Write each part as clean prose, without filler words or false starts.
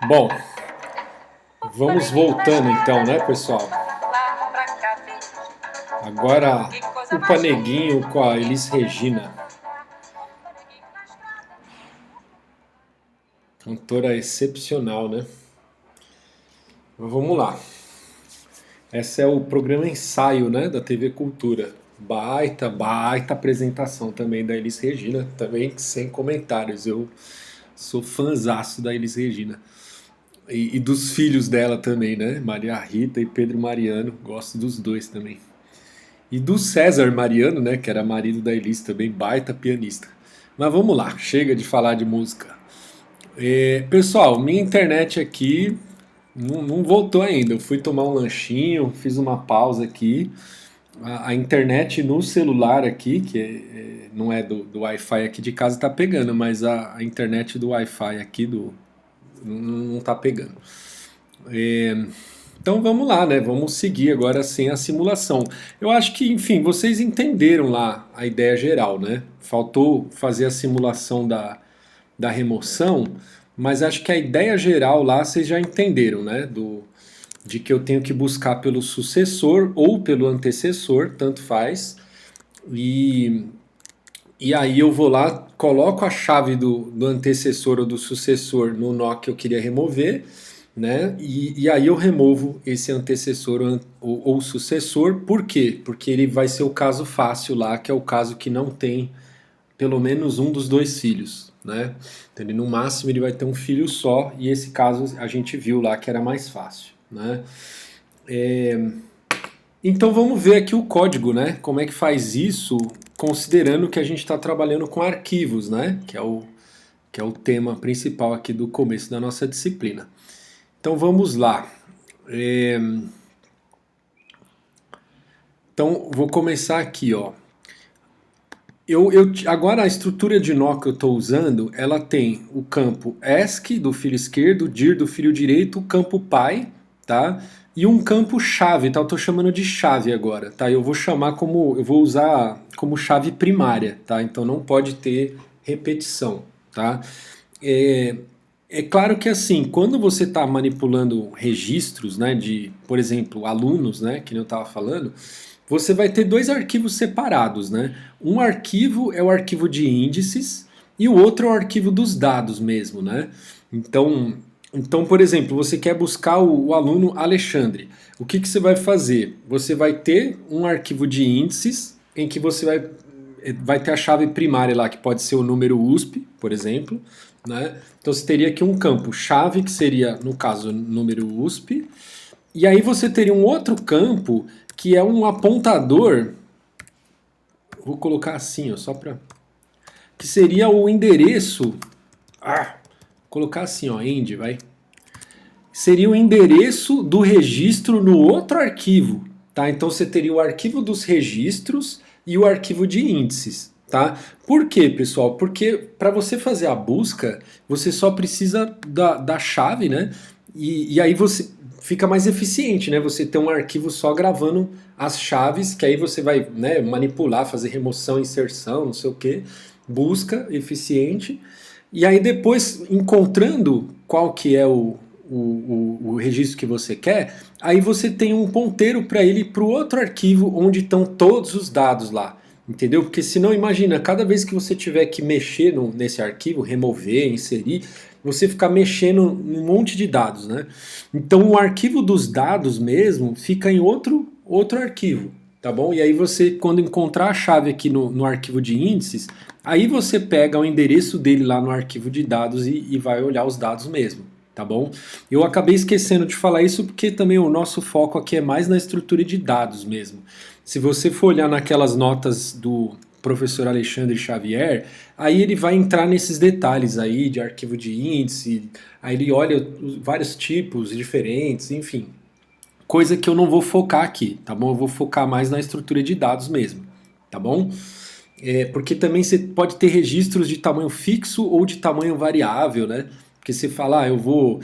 Bom, vamos voltando então, né, pessoal? Agora o Paneguinho com a Elis Regina, cantora excepcional, né? Mas vamos lá. Esse é o programa Ensaio, né, da TV Cultura. Baita apresentação também da Elis Regina, também sem comentários. Eu sou fãzaço da Elis Regina. E dos filhos dela também, né? Maria Rita e Pedro Mariano. Gosto dos dois também. E do César Mariano, né? Que era marido da Elis também, baita pianista. Mas vamos lá, chega de falar de música. Pessoal, minha internet aqui não voltou ainda. Eu fui tomar um lanchinho, fiz uma pausa aqui. A internet no celular aqui, que não é do Wi-Fi aqui de casa, tá pegando, mas a internet do Wi-Fi aqui não tá pegando. É, então vamos lá, né? Vamos seguir agora sem a simulação. Eu acho que, enfim, vocês entenderam lá a ideia geral, né? Faltou fazer a simulação da remoção, mas acho que a ideia geral lá vocês já entenderam, né? De que eu tenho que buscar pelo sucessor ou pelo antecessor, tanto faz. E, e aí eu vou lá, coloco a chave do antecessor ou do sucessor no nó que eu queria remover, né? E aí eu removo esse antecessor ou sucessor, por quê? Porque ele vai ser o caso fácil lá, que é o caso que não tem pelo menos um dos dois filhos, né? Então ele, no máximo ele vai ter um filho só, e esse caso a gente viu lá que era mais fácil, né? Então vamos ver aqui o código, né? Como é que faz isso, considerando que a gente está trabalhando com arquivos, né? Que é o tema principal aqui do começo da nossa disciplina. Então vamos lá. É, Então vou começar aqui, ó. Agora a estrutura de nó que eu estou usando, ela tem o campo ESC do filho esquerdo, DIR do filho direito, o campo pai, tá? E um campo chave, tá? Eu estou chamando de chave agora, tá? Eu vou usar como chave primária, tá? Então não pode ter repetição, tá? É, é claro que assim, quando você está manipulando registros, né, de, por exemplo, alunos, né, que nem eu estava falando, você vai ter dois arquivos separados, né? Um arquivo é o arquivo de índices e o outro é o arquivo dos dados mesmo, né? Então, por exemplo, você quer buscar o aluno Alexandre. O que você vai fazer? Você vai ter um arquivo de índices em que você vai ter a chave primária lá, que pode ser o número USP, por exemplo, né? Então você teria aqui um campo chave, que seria, no caso, o número USP, e aí você teria um outro campo que é um apontador, vou colocar assim, ó, só para que seria o endereço, colocar assim, ó, end, vai. Seria o endereço do registro no outro arquivo, tá? Então você teria o arquivo dos registros e o arquivo de índices, tá? Por quê, pessoal? Porque para você fazer a busca, você só precisa da chave, né? E aí você fica mais eficiente, né? Você ter um arquivo só gravando as chaves, que aí você vai, né, manipular, fazer remoção, inserção, não sei o que, busca eficiente. E aí depois, encontrando qual que é o registro que você quer, aí você tem um ponteiro para ele para o outro arquivo onde estão todos os dados lá. Entendeu? Porque senão, imagina, cada vez que você tiver que mexer nesse arquivo, remover, inserir, você ficar mexendo num monte de dados, né? Então o arquivo dos dados mesmo fica em outro arquivo, tá bom? E aí você, quando encontrar a chave aqui no arquivo de índices, aí você pega o endereço dele lá no arquivo de dados e vai olhar os dados mesmo, tá bom? Eu acabei esquecendo de falar isso porque também o nosso foco aqui é mais na estrutura de dados mesmo. Se você for olhar naquelas notas do professor Alexandre Xavier, aí ele vai entrar nesses detalhes aí de arquivo de índice, aí ele olha vários tipos diferentes, enfim. Coisa que eu não vou focar aqui, tá bom? Eu vou focar mais na estrutura de dados mesmo, tá bom? Porque também você pode ter registros de tamanho fixo ou de tamanho variável, né? Porque você fala, eu vou...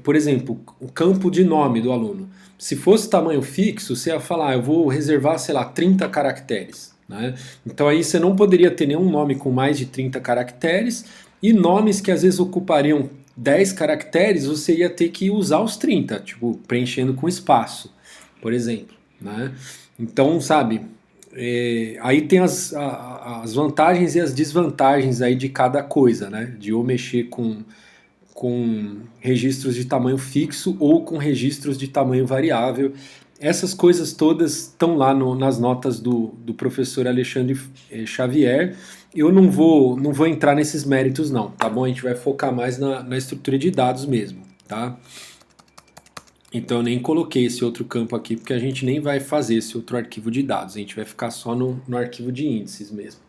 Por exemplo, o campo de nome do aluno. Se fosse tamanho fixo, você ia falar, eu vou reservar, sei lá, 30 caracteres. né? Então aí você não poderia ter nenhum nome com mais de 30 caracteres, e nomes que às vezes ocupariam 10 caracteres, você ia ter que usar os 30, tipo, preenchendo com espaço, por exemplo, né? Então, sabe, aí tem as vantagens e as desvantagens aí de cada coisa, né? De ou mexer com registros de tamanho fixo ou com registros de tamanho variável. Essas coisas todas estão lá nas notas do professor Alexandre Xavier. Eu não vou entrar nesses méritos não, tá bom? A gente vai focar mais na estrutura de dados mesmo, tá? Então eu nem coloquei esse outro campo aqui, porque a gente nem vai fazer esse outro arquivo de dados, a gente vai ficar só no arquivo de índices mesmo.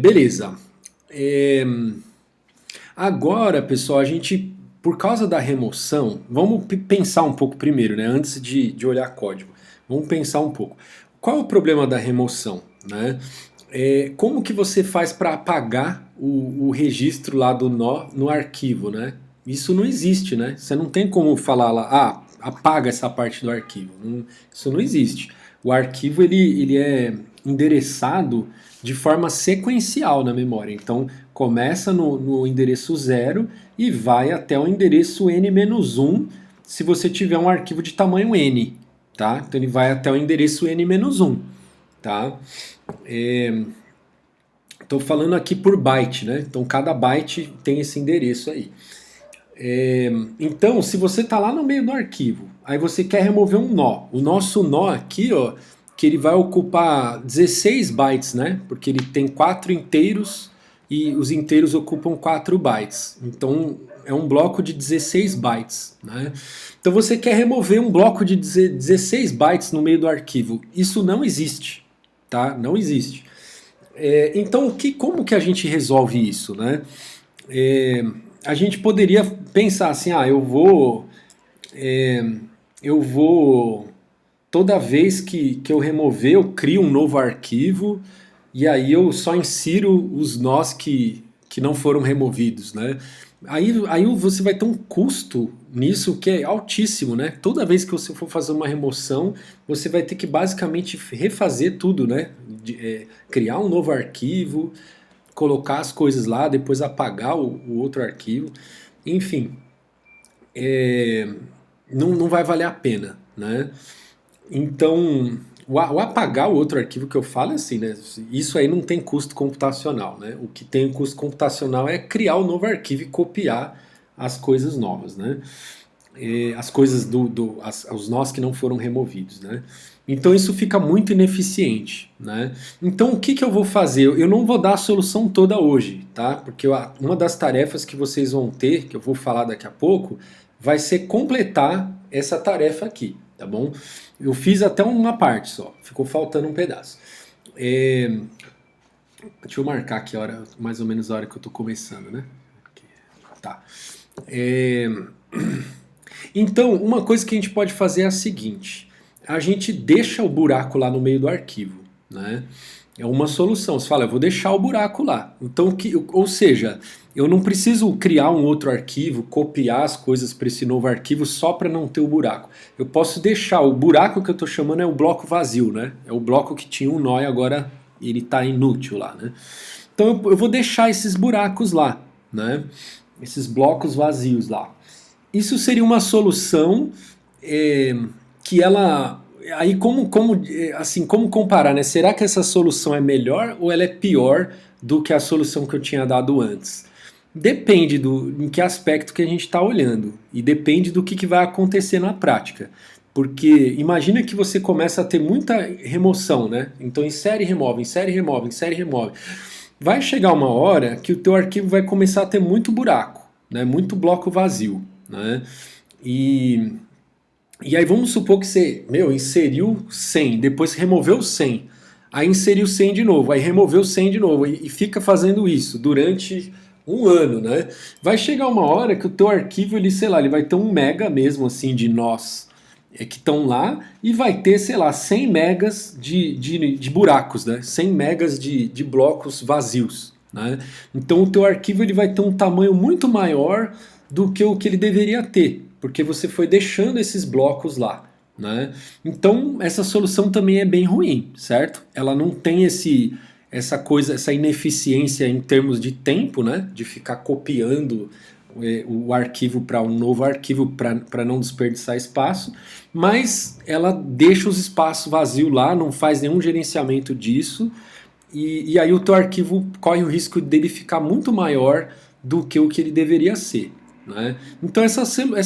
Beleza. Agora, pessoal, a gente, por causa da remoção, vamos pensar um pouco primeiro, né? Antes de olhar código. Vamos pensar um pouco. Qual é o problema da remoção, né? Como que você faz para apagar o registro lá do nó no arquivo, né? Isso não existe, né? Você não tem como falar lá, apaga essa parte do arquivo. Isso não existe. O arquivo ele é endereçado de forma sequencial na memória. Então começa no endereço 0 e vai até o endereço n-1 se você tiver um arquivo de tamanho n, tá? Então ele vai até o endereço n-1, tá? Estou falando aqui por byte, né? Então cada byte tem esse endereço aí. Então, se você está lá no meio do arquivo, aí você quer remover um nó. O nosso nó aqui, ó, que ele vai ocupar 16 bytes, né? Porque ele tem 4 inteiros e os inteiros ocupam 4 bytes. Então, é um bloco de 16 bytes, né? Então, você quer remover um bloco de 16 bytes no meio do arquivo. Isso não existe, tá? Não existe. Então, como que a gente resolve isso, né? A gente poderia pensar assim, eu vou toda vez que eu remover, eu crio um novo arquivo e aí eu só insiro os nós que não foram removidos, né? Aí você vai ter um custo nisso que é altíssimo, né? Toda vez que você for fazer uma remoção, você vai ter que basicamente refazer tudo, né? Criar um novo arquivo, colocar as coisas lá, depois apagar o outro arquivo. Enfim, não vai valer a pena, né? Então, o apagar o outro arquivo que eu falo é assim, né? Isso aí não tem custo computacional, né? O que tem custo computacional é criar o novo arquivo e copiar as coisas novas, né? As coisas os nós que não foram removidos, né? Então isso fica muito ineficiente, né? Então o que eu vou fazer? Eu não vou dar a solução toda hoje, tá? Porque uma das tarefas que vocês vão ter, que eu vou falar daqui a pouco, vai ser completar essa tarefa aqui, tá bom? Eu fiz até uma parte só, ficou faltando um pedaço. Deixa eu marcar aqui a hora, mais ou menos a hora que eu tô começando, né? Tá. Então, uma coisa que a gente pode fazer é a seguinte: a gente deixa o buraco lá no meio do arquivo, né? É uma solução. Você fala, eu vou deixar o buraco lá. Então, ou seja, eu não preciso criar um outro arquivo, copiar as coisas para esse novo arquivo só para não ter o buraco. Eu posso deixar o buraco que eu estou chamando é o bloco vazio, né? É o bloco que tinha um nó e agora ele está inútil lá, né? Então eu vou deixar esses buracos lá, né? Esses blocos vazios lá. Isso seria uma solução que ela... Aí como comparar, né? Será que essa solução é melhor ou ela é pior do que a solução que eu tinha dado antes? Depende em que aspecto que a gente está olhando e depende do que vai acontecer na prática. Porque imagina que você começa a ter muita remoção, né? Então insere e remove, insere e remove, insere e remove. Vai chegar uma hora que o teu arquivo vai começar a ter muito buraco, né? Muito bloco vazio, né? E aí vamos supor que você, inseriu 100, depois removeu 100, aí inseriu 100 de novo, aí removeu 100 de novo, e fica fazendo isso durante um ano, né? Vai chegar uma hora que o teu arquivo, ele, sei lá, ele vai ter 1 mega mesmo assim de nós que estão lá, e vai ter, sei lá, 100 megas de buracos, né? 100 megas de blocos vazios, né? Então o teu arquivo ele vai ter um tamanho muito maior do que o que ele deveria ter, porque você foi deixando esses blocos lá, né? Então essa solução também é bem ruim, certo? Ela não tem essa coisa, essa ineficiência em termos de tempo, né? De ficar copiando o arquivo para um novo arquivo para não desperdiçar espaço, mas ela deixa os espaços vazios lá, não faz nenhum gerenciamento disso, e aí o teu arquivo corre o risco dele ficar muito maior do que o que ele deveria ser, né? Então essa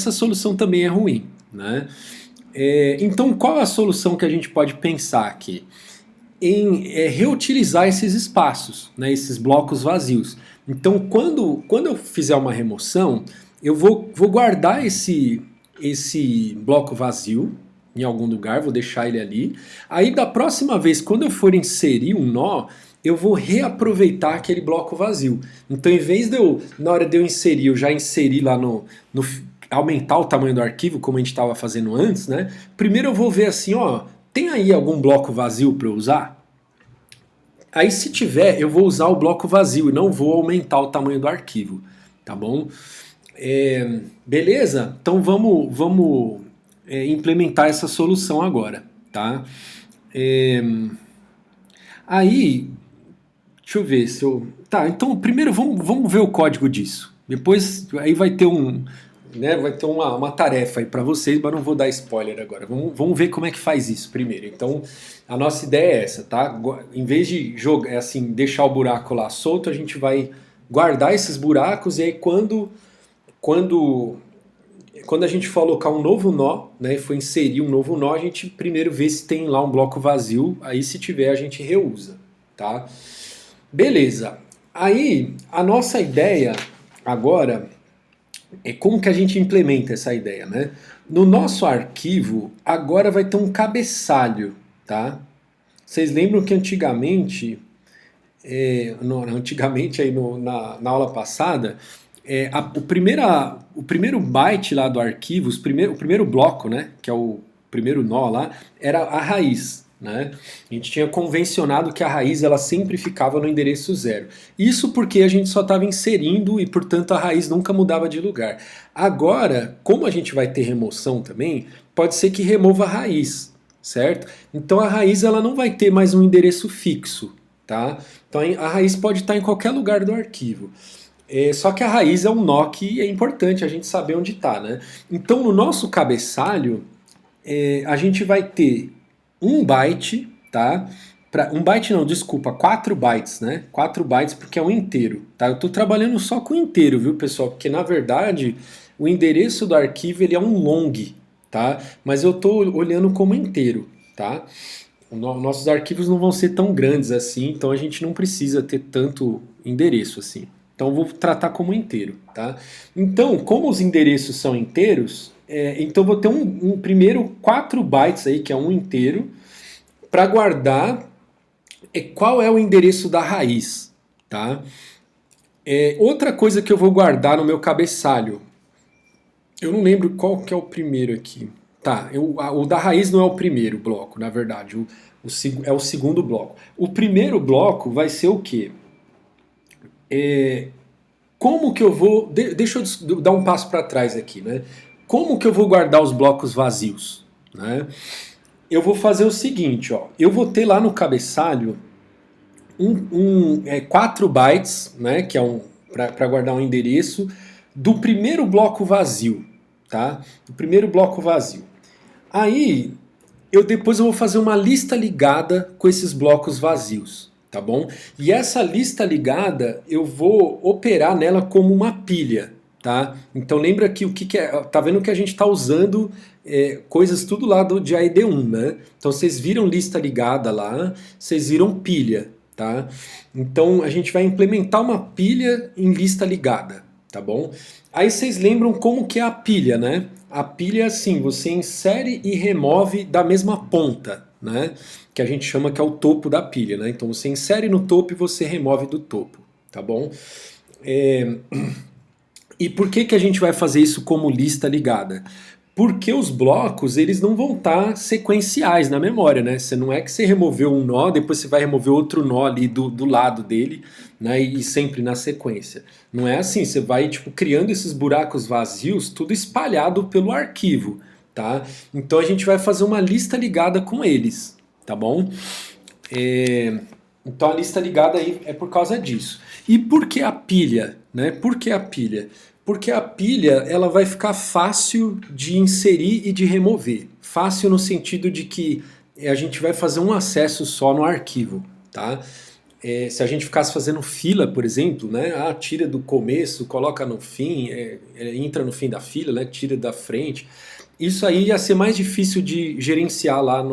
solução também é ruim, né? Então qual a solução que a gente pode pensar aqui? Em reutilizar esses espaços, né, esses blocos vazios. Então, quando eu fizer uma remoção, eu vou guardar esse bloco vazio em algum lugar, vou deixar ele ali. Aí, da próxima vez, quando eu for inserir um nó, eu vou reaproveitar aquele bloco vazio. Então, em vez de eu, na hora de eu inserir, eu já inserir lá no aumentar o tamanho do arquivo, como a gente estava fazendo antes, né? Primeiro eu vou ver assim, ó, tem aí algum bloco vazio para eu usar? Aí se tiver, eu vou usar o bloco vazio e não vou aumentar o tamanho do arquivo, tá bom? Beleza? Então vamos implementar essa solução agora, tá? É, aí, deixa eu ver se eu... Tá, então primeiro vamos ver o código disso. Depois aí vai ter vai ter uma tarefa aí para vocês, mas não vou dar spoiler agora. Vamos ver como é que faz isso primeiro. Então, a nossa ideia é essa, tá? Em vez de jogar, assim, deixar o buraco lá solto, a gente vai guardar esses buracos e aí quando a gente for colocar um novo nó, né, for inserir um novo nó, a gente primeiro vê se tem lá um bloco vazio, aí se tiver a gente reusa, tá? Beleza. Aí, a nossa ideia agora é como que a gente implementa essa ideia, né? No nosso arquivo, agora vai ter um cabeçalho, tá? Vocês lembram que antigamente, antigamente aí na aula passada, o primeiro byte lá do arquivo, o primeiro bloco, né, que é o primeiro nó lá, era a raiz. Né? A gente tinha convencionado que a raiz ela sempre ficava no endereço zero. Isso porque a gente só estava inserindo e, portanto, a raiz nunca mudava de lugar. Agora, como a gente vai ter remoção também, pode ser que remova a raiz, certo? Então a raiz ela não vai ter mais um endereço fixo, tá? Então a raiz pode estar em qualquer lugar do arquivo. Só que a raiz é um nó que é importante a gente saber onde está, né? Então no nosso cabeçalho, a gente vai ter 1 byte, tá? Um byte não, desculpa, 4 bytes, né? 4 bytes porque é um inteiro, tá? Eu estou trabalhando só com inteiro, viu, pessoal? Porque na verdade o endereço do arquivo ele é um long, tá? Mas eu estou olhando como inteiro, tá? Nossos arquivos não vão ser tão grandes assim, então a gente não precisa ter tanto endereço assim. Então eu vou tratar como inteiro, tá? Então, como os endereços são inteiros, então vou ter um primeiro 4 bytes aí, que é um inteiro, para guardar qual é o endereço da raiz, tá? Outra coisa que eu vou guardar no meu cabeçalho, eu não lembro qual que é o primeiro aqui. Tá, o da raiz não é o primeiro bloco, na verdade, é o segundo bloco. O primeiro bloco vai ser o quê? Como que eu vou... Deixa eu dar um passo para trás aqui, né? Como que eu vou guardar os blocos vazios? Né? Eu vou fazer o seguinte, ó. Eu vou ter lá no cabeçalho 4 bytes, né? Que é para guardar um endereço do primeiro bloco vazio, tá? Do primeiro bloco vazio. Aí, depois eu vou fazer uma lista ligada com esses blocos vazios, tá bom? E essa lista ligada, eu vou operar nela como uma pilha, tá? Então lembra que o que é... Tá vendo que a gente está usando coisas tudo lá de AED1, né? Então vocês viram lista ligada lá, vocês viram pilha, tá? Então a gente vai implementar uma pilha em lista ligada, tá bom? Aí vocês lembram como que é a pilha, né? A pilha é assim, você insere e remove da mesma ponta, né? Que a gente chama que é o topo da pilha, né? Então você insere no topo e você remove do topo, tá bom? E por que a gente vai fazer isso como lista ligada? Porque os blocos, eles não vão estar sequenciais na memória, né? Você não é que você removeu um nó, depois você vai remover outro nó ali do lado dele, né? E sempre na sequência. Não é assim, você vai tipo criando esses buracos vazios, tudo espalhado pelo arquivo, tá? Então a gente vai fazer uma lista ligada com eles, tá bom? Então a lista ligada aí é por causa disso. E por que a pilha, né? Por que a pilha? Porque a pilha ela vai ficar fácil de inserir e de remover. Fácil no sentido de que a gente vai fazer um acesso só no arquivo, tá? Se a gente ficasse fazendo fila, por exemplo, né? Tira do começo, coloca no fim, entra no fim da fila, né? Tira da frente. Isso aí ia ser mais difícil de gerenciar lá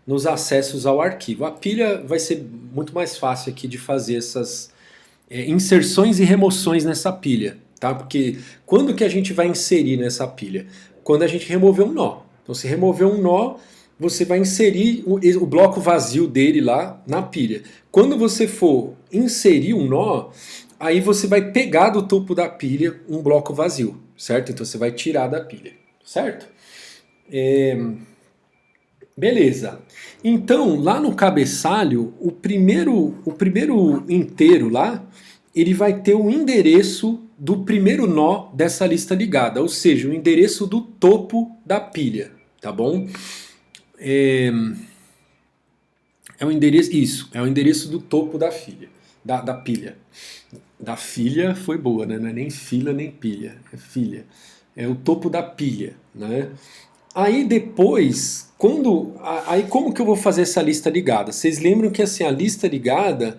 nos acessos ao arquivo. A pilha vai ser muito mais fácil aqui de fazer essas inserções e remoções nessa pilha, tá? Porque quando que a gente vai inserir nessa pilha? Quando a gente remover um nó. Então, se remover um nó, você vai inserir o bloco vazio dele lá na pilha. Quando você for inserir um nó, aí você vai pegar do topo da pilha um bloco vazio, certo? Então você vai tirar da pilha, certo? Beleza. Então, lá no cabeçalho, o primeiro inteiro lá, ele vai ter o endereço do primeiro nó dessa lista ligada, ou seja, o endereço do topo da pilha, tá bom? É o endereço, isso, é o endereço do topo da filha, da pilha. Da filha foi boa, né? Não é nem fila nem pilha, é filha. É o topo da pilha, né? Aí depois, aí como que eu vou fazer essa lista ligada? Vocês lembram que assim, a lista ligada,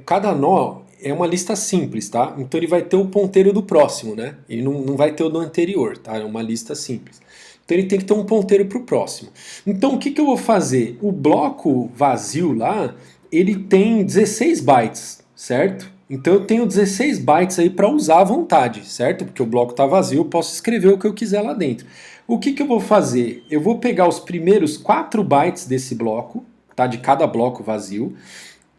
cada nó é uma lista simples, tá? Então ele vai ter o ponteiro do próximo, né? Ele não vai ter o do anterior, tá? É uma lista simples. Então ele tem que ter um ponteiro para o próximo. Então o que eu vou fazer? O bloco vazio lá, ele tem 16 bytes, certo? Então eu tenho 16 bytes aí para usar à vontade, certo? Porque o bloco está vazio, eu posso escrever o que eu quiser lá dentro. O que eu vou fazer? Eu vou pegar os primeiros 4 bytes desse bloco, tá? De cada bloco vazio,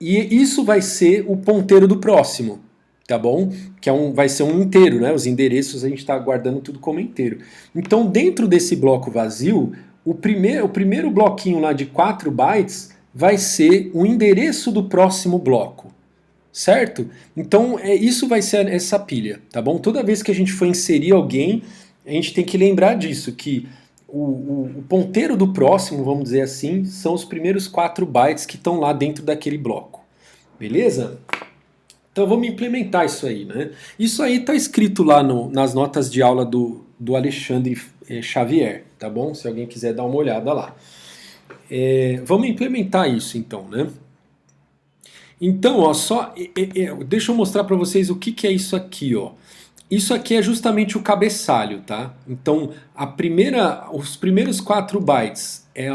e isso vai ser o ponteiro do próximo, tá bom? Que vai ser um inteiro, né? Os endereços a gente está guardando tudo como inteiro. Então dentro desse bloco vazio, o primeiro bloquinho lá de 4 bytes vai ser o endereço do próximo bloco. Certo? Então isso vai ser essa pilha, tá bom? Toda vez que a gente for inserir alguém, a gente tem que lembrar disso, que o ponteiro do próximo, vamos dizer assim, são os primeiros 4 bytes que estão lá dentro daquele bloco. Beleza? Então vamos implementar isso aí, né? Isso aí está escrito lá nas notas de aula do Alexandre Xavier, tá bom? Se alguém quiser dar uma olhada lá. Vamos implementar isso então, né? Então, ó, deixa eu mostrar para vocês o que é isso aqui, ó. Isso aqui é justamente o cabeçalho, tá? Então, os primeiros 4 bytes é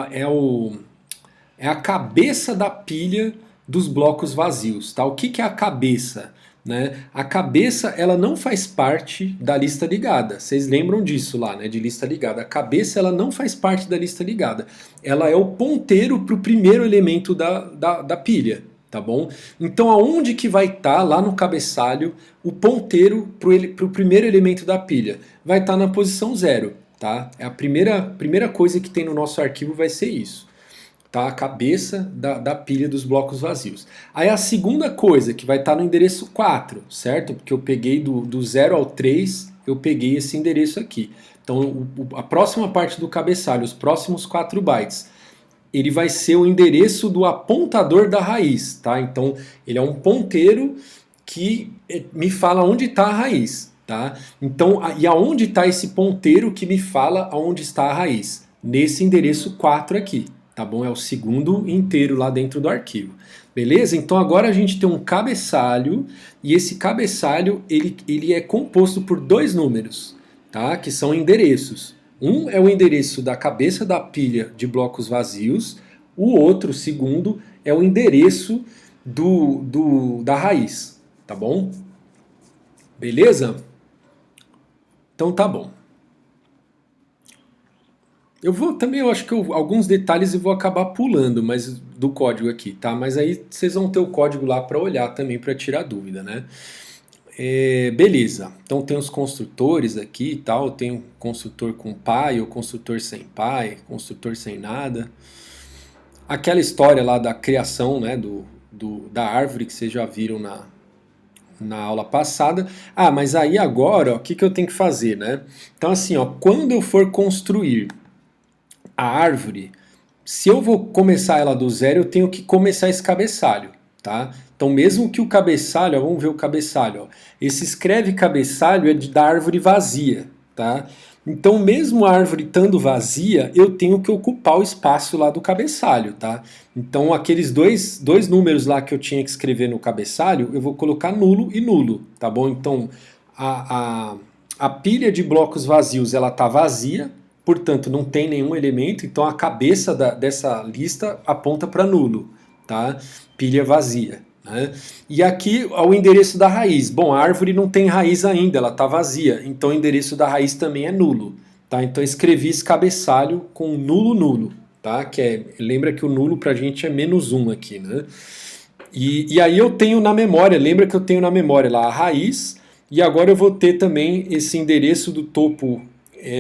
a cabeça da pilha dos blocos vazios, tá? O que é a cabeça? Né? A cabeça, ela não faz parte da lista ligada. Vocês lembram disso lá, né? De lista ligada. A cabeça, ela não faz parte da lista ligada. Ela é o ponteiro para o primeiro elemento da pilha. Tá bom? Então aonde que vai estar lá no cabeçalho o ponteiro para o primeiro elemento da pilha? Vai estar na posição 0, tá? É a primeira coisa que tem no nosso arquivo vai ser isso, tá? A cabeça da pilha dos blocos vazios. Aí a segunda coisa que vai estar no endereço 4, certo? Porque eu peguei do 0 ao 3, eu peguei esse endereço aqui. Então a próxima parte do cabeçalho, os próximos 4 bytes, ele vai ser o endereço do apontador da raiz, tá? Então ele é um ponteiro que me fala onde está a raiz, tá? Então, e aonde está esse ponteiro que me fala aonde está a raiz? Nesse endereço 4 aqui, tá bom? É o segundo inteiro lá dentro do arquivo. Beleza? Então agora a gente tem um cabeçalho, e esse cabeçalho ele é composto por 2 números, tá? Que são endereços. Um é o endereço da cabeça da pilha de blocos vazios, o outro, o segundo, é o endereço da raiz, tá bom? Beleza? Então tá bom. Eu acho que alguns detalhes eu vou acabar pulando, mas do código aqui, tá? Mas aí vocês vão ter o código lá para olhar também, para tirar dúvida, né? Beleza, então tem os construtores aqui e tal, tem o construtor com pai, o construtor sem pai, construtor sem nada. Aquela história lá da criação, né, da árvore que vocês já viram na aula passada. Mas aí agora, o que eu tenho que fazer, né? Então assim, ó, quando eu for construir a árvore, se eu vou começar ela do zero, eu tenho que começar esse cabeçalho, tá? Então mesmo que o cabeçalho, ó, vamos ver o cabeçalho, ó, esse escreve cabeçalho é da árvore vazia, tá? Então mesmo a árvore estando vazia, eu tenho que ocupar o espaço lá do cabeçalho, tá? Então aqueles dois números lá que eu tinha que escrever no cabeçalho, eu vou colocar nulo e nulo, tá bom? Então a, a, a pilha de blocos vazios, ela tá vazia, portanto não tem nenhum elemento, então a cabeça dessa lista aponta para nulo, tá? Pilha vazia. Né? E aqui o endereço da raiz. Bom, a árvore não tem raiz ainda, ela está vazia, então o endereço da raiz também é nulo. Tá? Então eu escrevi esse cabeçalho com nulo nulo. Tá? Lembra que o nulo para a gente é -1 aqui. Né? E aí eu tenho na memória, lembra que eu tenho na memória lá a raiz, e agora eu vou ter também esse endereço do topo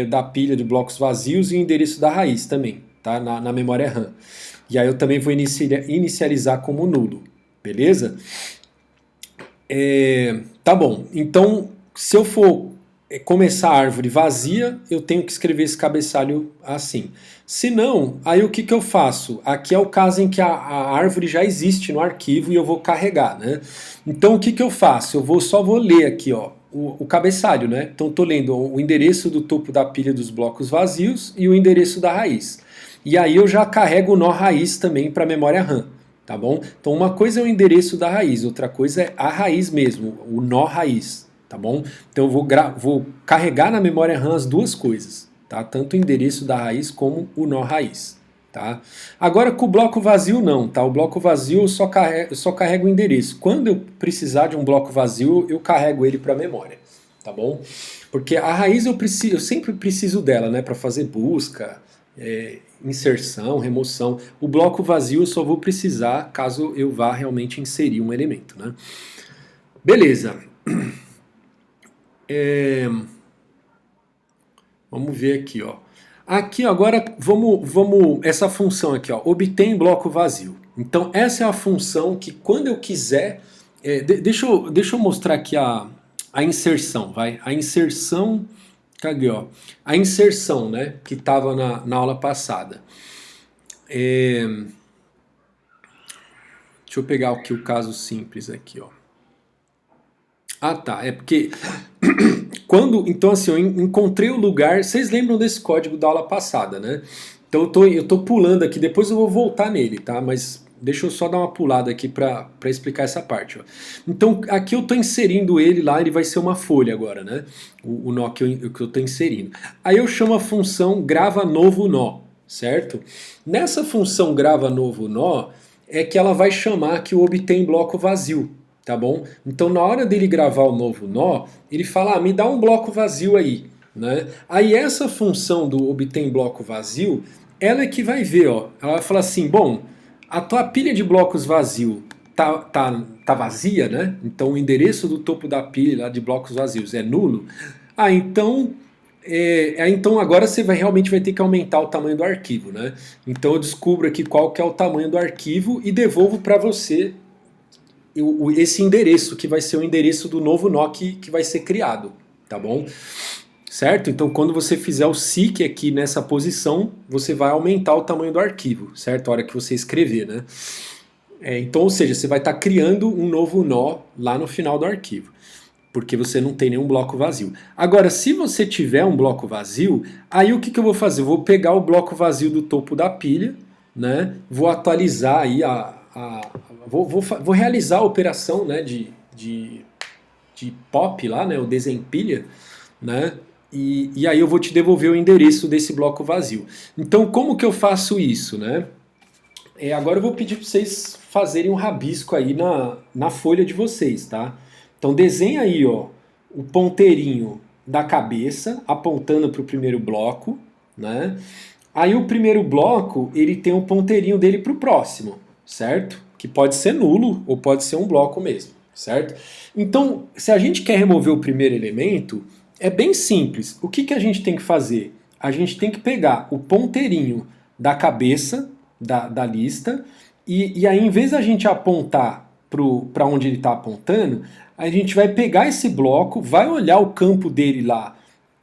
da pilha de blocos vazios e o endereço da raiz também, tá? Na memória RAM. E aí eu também vou inicializar como nulo, beleza? Tá bom, então se eu for começar a árvore vazia, eu tenho que escrever esse cabeçalho assim. Se não, aí o que, que eu faço? Aqui é o caso em que a árvore já existe no arquivo e eu vou carregar, né? Então o que, que eu faço? Só vou ler aqui, ó, o cabeçalho, né? Então estou lendo o endereço do topo da pilha dos blocos vazios e o endereço da raiz. E aí eu já carrego o nó raiz também para a memória RAM, tá bom? Então uma coisa é o endereço da raiz, outra coisa é a raiz mesmo, o nó raiz, tá bom? Então eu vou carregar na memória RAM as duas coisas, tá? Tanto o endereço da raiz como o nó raiz, tá? Agora com o bloco vazio não, tá? O bloco vazio eu só carrego o endereço. Quando eu precisar de um bloco vazio, eu carrego ele para a memória, tá bom? Porque a raiz eu sempre preciso dela, né? Para fazer busca, inserção, remoção. O bloco vazio eu só vou precisar caso eu vá realmente inserir um elemento, né? Beleza. Vamos ver aqui, ó. Aqui agora vamos essa função aqui, ó, obtém bloco vazio. Então essa é a função que quando eu quiser, deixa eu mostrar aqui a inserção, vai? A inserção, cadê, ó? A inserção, né, que estava na aula passada. Deixa eu pegar aqui o caso simples aqui, ó. Ah, tá. É porque então assim, eu encontrei o lugar. Vocês lembram desse código da aula passada, né? Então eu tô pulando aqui. Depois eu vou voltar nele, tá? Mas deixa eu só dar uma pulada aqui para explicar essa parte. Ó. Então aqui eu tô inserindo ele lá. Ele vai ser uma folha agora, né? O nó que eu tô inserindo. Aí eu chamo a função grava novo nó, certo? Nessa função grava novo nó é que ela vai chamar que o obtém bloco vazio. Tá bom? Então na hora dele gravar o novo nó, ele fala, me dá um bloco vazio aí, né? Aí essa função do obtém bloco vazio, ela é que vai ver, ó. Ela vai falar assim, bom, a tua pilha de blocos vazio tá vazia, né? Então o endereço do topo da pilha lá de blocos vazios é nulo. Então agora você realmente vai ter que aumentar o tamanho do arquivo, né? Então eu descubro aqui qual que é o tamanho do arquivo e devolvo para você esse endereço, que vai ser o endereço do novo nó que vai ser criado, tá bom? Certo? Então quando você fizer o seek aqui nessa posição, você vai aumentar o tamanho do arquivo, certo? A hora que você escrever, né? Então, ou seja, você vai estar criando um novo nó lá no final do arquivo, porque você não tem nenhum bloco vazio. Agora, se você tiver um bloco vazio, aí o que eu vou fazer? Eu vou pegar o bloco vazio do topo da pilha, né? Vou atualizar aí vou realizar a operação, né, de pop lá, né, o desempilha, né, e aí eu vou te devolver o endereço desse bloco vazio. Então como que eu faço isso, né? Agora eu vou pedir para vocês fazerem um rabisco aí na folha de vocês, tá? Então desenha aí, ó, o ponteirinho da cabeça apontando para o primeiro bloco, né? Aí o primeiro bloco, ele tem um ponteirinho dele para o próximo, certo? Que pode ser nulo ou pode ser um bloco mesmo, certo? Então, se a gente quer remover o primeiro elemento, é bem simples. O que a gente tem que fazer? A gente tem que pegar o ponteirinho da cabeça da lista e aí, em vez da gente apontar para onde ele está apontando, a gente vai pegar esse bloco, vai olhar o campo dele lá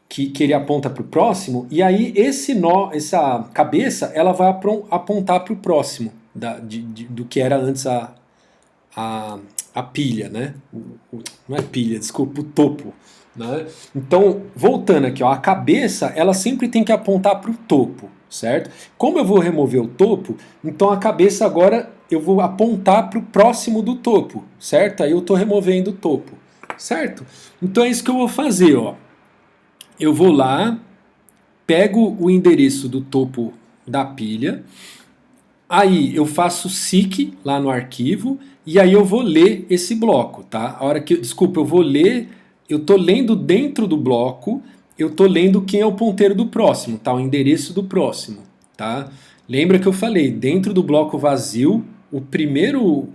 que ele aponta para o próximo, e aí esse nó, essa cabeça, ela vai apontar para o próximo do que era antes a, a pilha, né? Não é pilha, desculpa, o topo. Né? Então, voltando aqui, ó, a cabeça ela sempre tem que apontar para o topo, certo? Como eu vou remover o topo, então a cabeça agora eu vou apontar para o próximo do topo, certo? Aí eu estou removendo o topo, certo? Então é isso que eu vou fazer, ó. Eu vou lá, pego o endereço do topo da pilha, aí eu faço seek lá no arquivo e aí eu vou ler esse bloco, tá? A hora que, desculpa, eu vou ler, eu tô lendo dentro do bloco, eu tô lendo quem é o ponteiro do próximo, tá? O endereço do próximo, tá? Lembra que eu falei, dentro do bloco vazio, o primeiro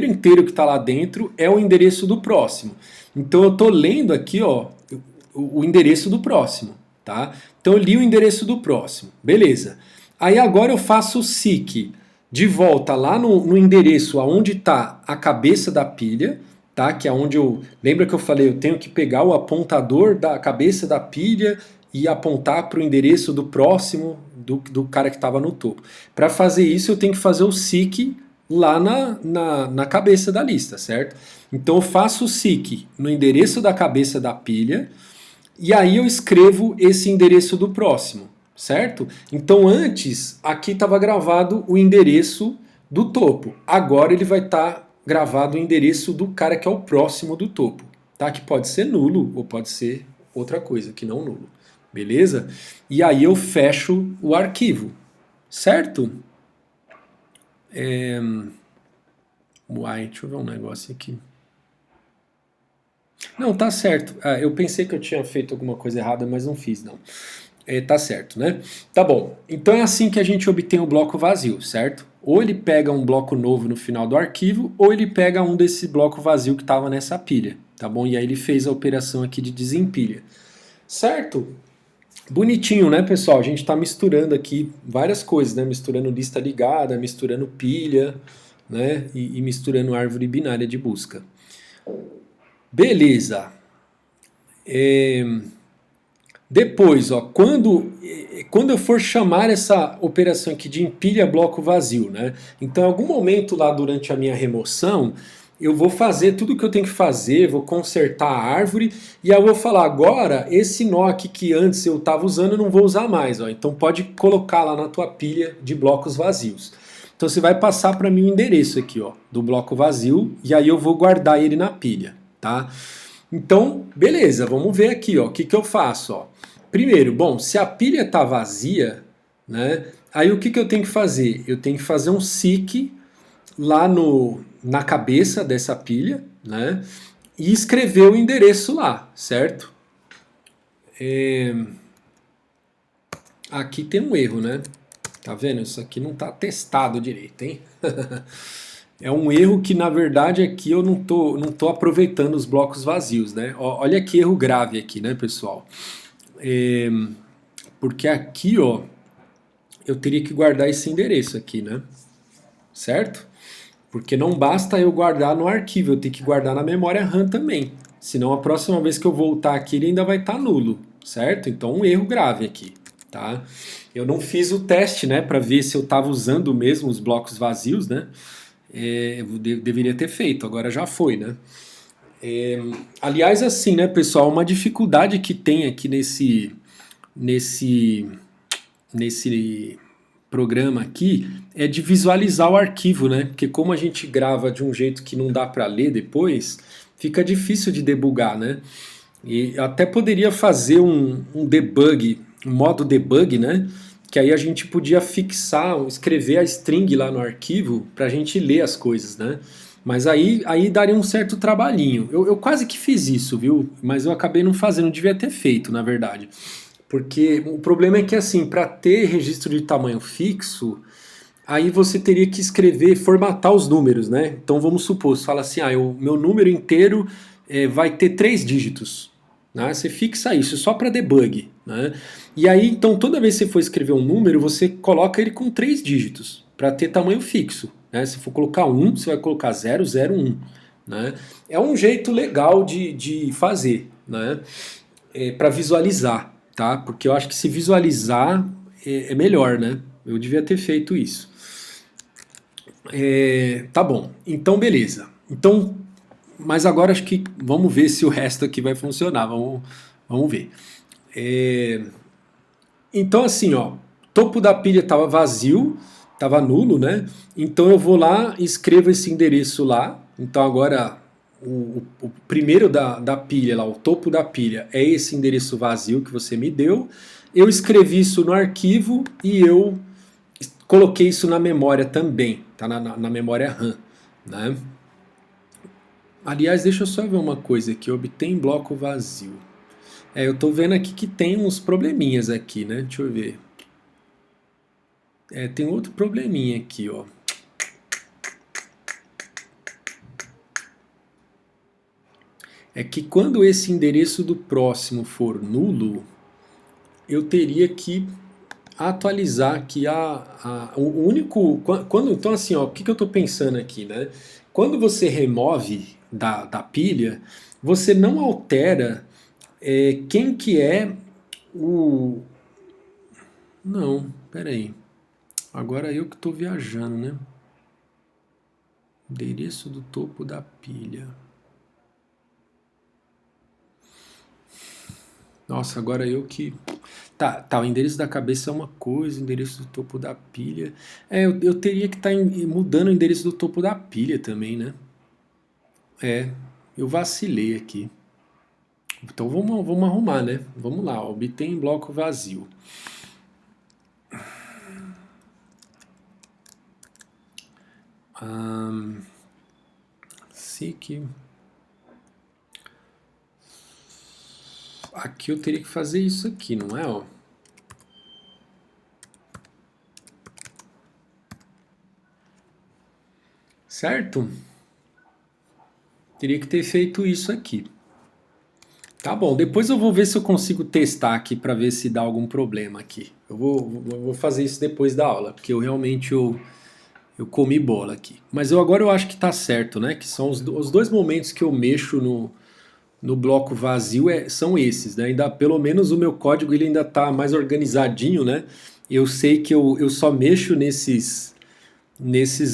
inteiro que está lá dentro é o endereço do próximo. Então eu tô lendo aqui, ó, o endereço do próximo, tá? Então eu li o endereço do próximo, beleza. Aí agora eu faço o seek de volta lá no endereço aonde está a cabeça da pilha, tá? Que é onde eu... Lembra que eu falei, eu tenho que pegar o apontador da cabeça da pilha e apontar para o endereço do próximo do cara que estava no topo. Para fazer isso eu tenho que fazer o seek lá na cabeça da lista, certo? Então eu faço o seek no endereço da cabeça da pilha e aí eu escrevo esse endereço do próximo, certo? Então antes aqui estava gravado o endereço do topo. Agora ele vai estar gravado o endereço do cara que é o próximo do topo, tá? Que pode ser nulo ou pode ser outra coisa que não nulo, beleza? E aí eu fecho o arquivo, certo? Uai, deixa eu ver um negócio aqui. Não, tá certo. Ah, eu pensei que eu tinha feito alguma coisa errada, mas não fiz, não. Tá certo, né? Tá bom. Então é assim que a gente obtém o bloco vazio, certo? Ou ele pega um bloco novo no final do arquivo, ou ele pega um desse bloco vazio que estava nessa pilha, tá bom? E aí ele fez a operação aqui de desempilha. Certo? Bonitinho, né, pessoal? A gente está misturando aqui várias coisas, né? Misturando lista ligada, misturando pilha, né? E misturando árvore binária de busca. Beleza. Depois, ó, quando eu for chamar essa operação aqui de empilha bloco vazio, né? Então, em algum momento lá durante a minha remoção, eu vou fazer tudo o que eu tenho que fazer, vou consertar a árvore e aí eu vou falar agora, esse nó aqui que antes eu estava usando eu não vou usar mais, ó. Então pode colocar lá na tua pilha de blocos vazios. Então você vai passar para mim o endereço aqui, ó, do bloco vazio e aí eu vou guardar ele na pilha, tá? Então, beleza, vamos ver aqui, ó, o que que eu faço, ó. Primeiro, bom, se a pilha está vazia, né, aí o que que eu tenho que fazer? Eu tenho que fazer um seek lá na cabeça dessa pilha, né, e escrever o endereço lá, certo? Aqui tem um erro, né? Tá vendo? Isso aqui não está testado direito, hein? É um erro que, na verdade, aqui eu não tô aproveitando os blocos vazios, né? Olha que erro grave aqui, né, pessoal? Porque aqui, ó, eu teria que guardar esse endereço aqui, né? Certo? Porque não basta eu guardar no arquivo, eu tenho que guardar na memória RAM também. Senão a próxima vez que eu voltar aqui ele ainda vai estar nulo, certo? Então um erro grave aqui, tá? Eu não fiz o teste, né, para ver se eu estava usando mesmo os blocos vazios, né? Eu deveria ter feito, agora já foi, né? Aliás, assim, né, pessoal, uma dificuldade que tem aqui nesse programa aqui é de visualizar o arquivo, né? Porque como a gente grava de um jeito que não dá para ler depois, fica difícil de debugar, né? E até poderia fazer um debug, um modo debug, né? Que aí a gente podia fixar, escrever a string lá no arquivo para a gente ler as coisas, né? Mas aí daria um certo trabalhinho. Eu quase que fiz isso, viu? Mas eu acabei não fazendo, não devia ter feito, na verdade. Porque o problema é que, assim, para ter registro de tamanho fixo, aí você teria que escrever, formatar os números, né? Então vamos supor, você fala assim, o meu número inteiro vai ter 3 dígitos. Né? Você fixa isso só para debug. Né? E aí, então, toda vez que você for escrever um número, você coloca ele com 3 dígitos, para ter tamanho fixo. Né? Se for colocar 1, você vai colocar 001. Né? É um jeito legal de fazer, né? Para visualizar. tá? Porque eu acho que se visualizar é melhor, né? Eu devia ter feito isso. Tá bom, então beleza. Então, mas agora acho que vamos ver se o resto aqui vai funcionar. Vamos ver. É, então assim, ó, topo da pilha estava vazio, estava nulo, né? Então eu vou lá e escrevo esse endereço lá. Então agora o primeiro da pilha lá, o topo da pilha, é esse endereço vazio que você me deu. Eu escrevi isso no arquivo e eu coloquei isso na memória também, tá na memória RAM, né? Aliás, deixa eu só ver uma coisa aqui, obtém bloco vazio. Eu tô vendo aqui que tem uns probleminhas aqui, né? Deixa eu ver. Tem outro probleminha aqui, ó. É que quando esse endereço do próximo for nulo, eu teria que atualizar aqui o único. Então, assim, ó, o que eu estou pensando aqui, né? Quando você remove da pilha, você não altera quem que é o. Não, peraí. Agora eu que estou viajando, né? Endereço do topo da pilha. Nossa, agora eu que. Tá, o endereço da cabeça é uma coisa, o endereço do topo da pilha. Eu teria que estar mudando o endereço do topo da pilha também, né? Eu vacilei aqui. Então vamos arrumar, né? Vamos lá, obtém bloco vazio. Seek. Aqui eu teria que fazer isso aqui, não é? Ó? Certo? Teria que ter feito isso aqui. Tá bom, depois eu vou ver se eu consigo testar aqui para ver se dá algum problema aqui. Eu vou fazer isso depois da aula, porque eu comi bola aqui. Mas agora eu acho que tá certo, né? Que são os dois momentos que eu mexo no bloco vazio são esses, né? Ainda, pelo menos o meu código ele ainda tá mais organizadinho, né? Eu sei que eu só mexo nesses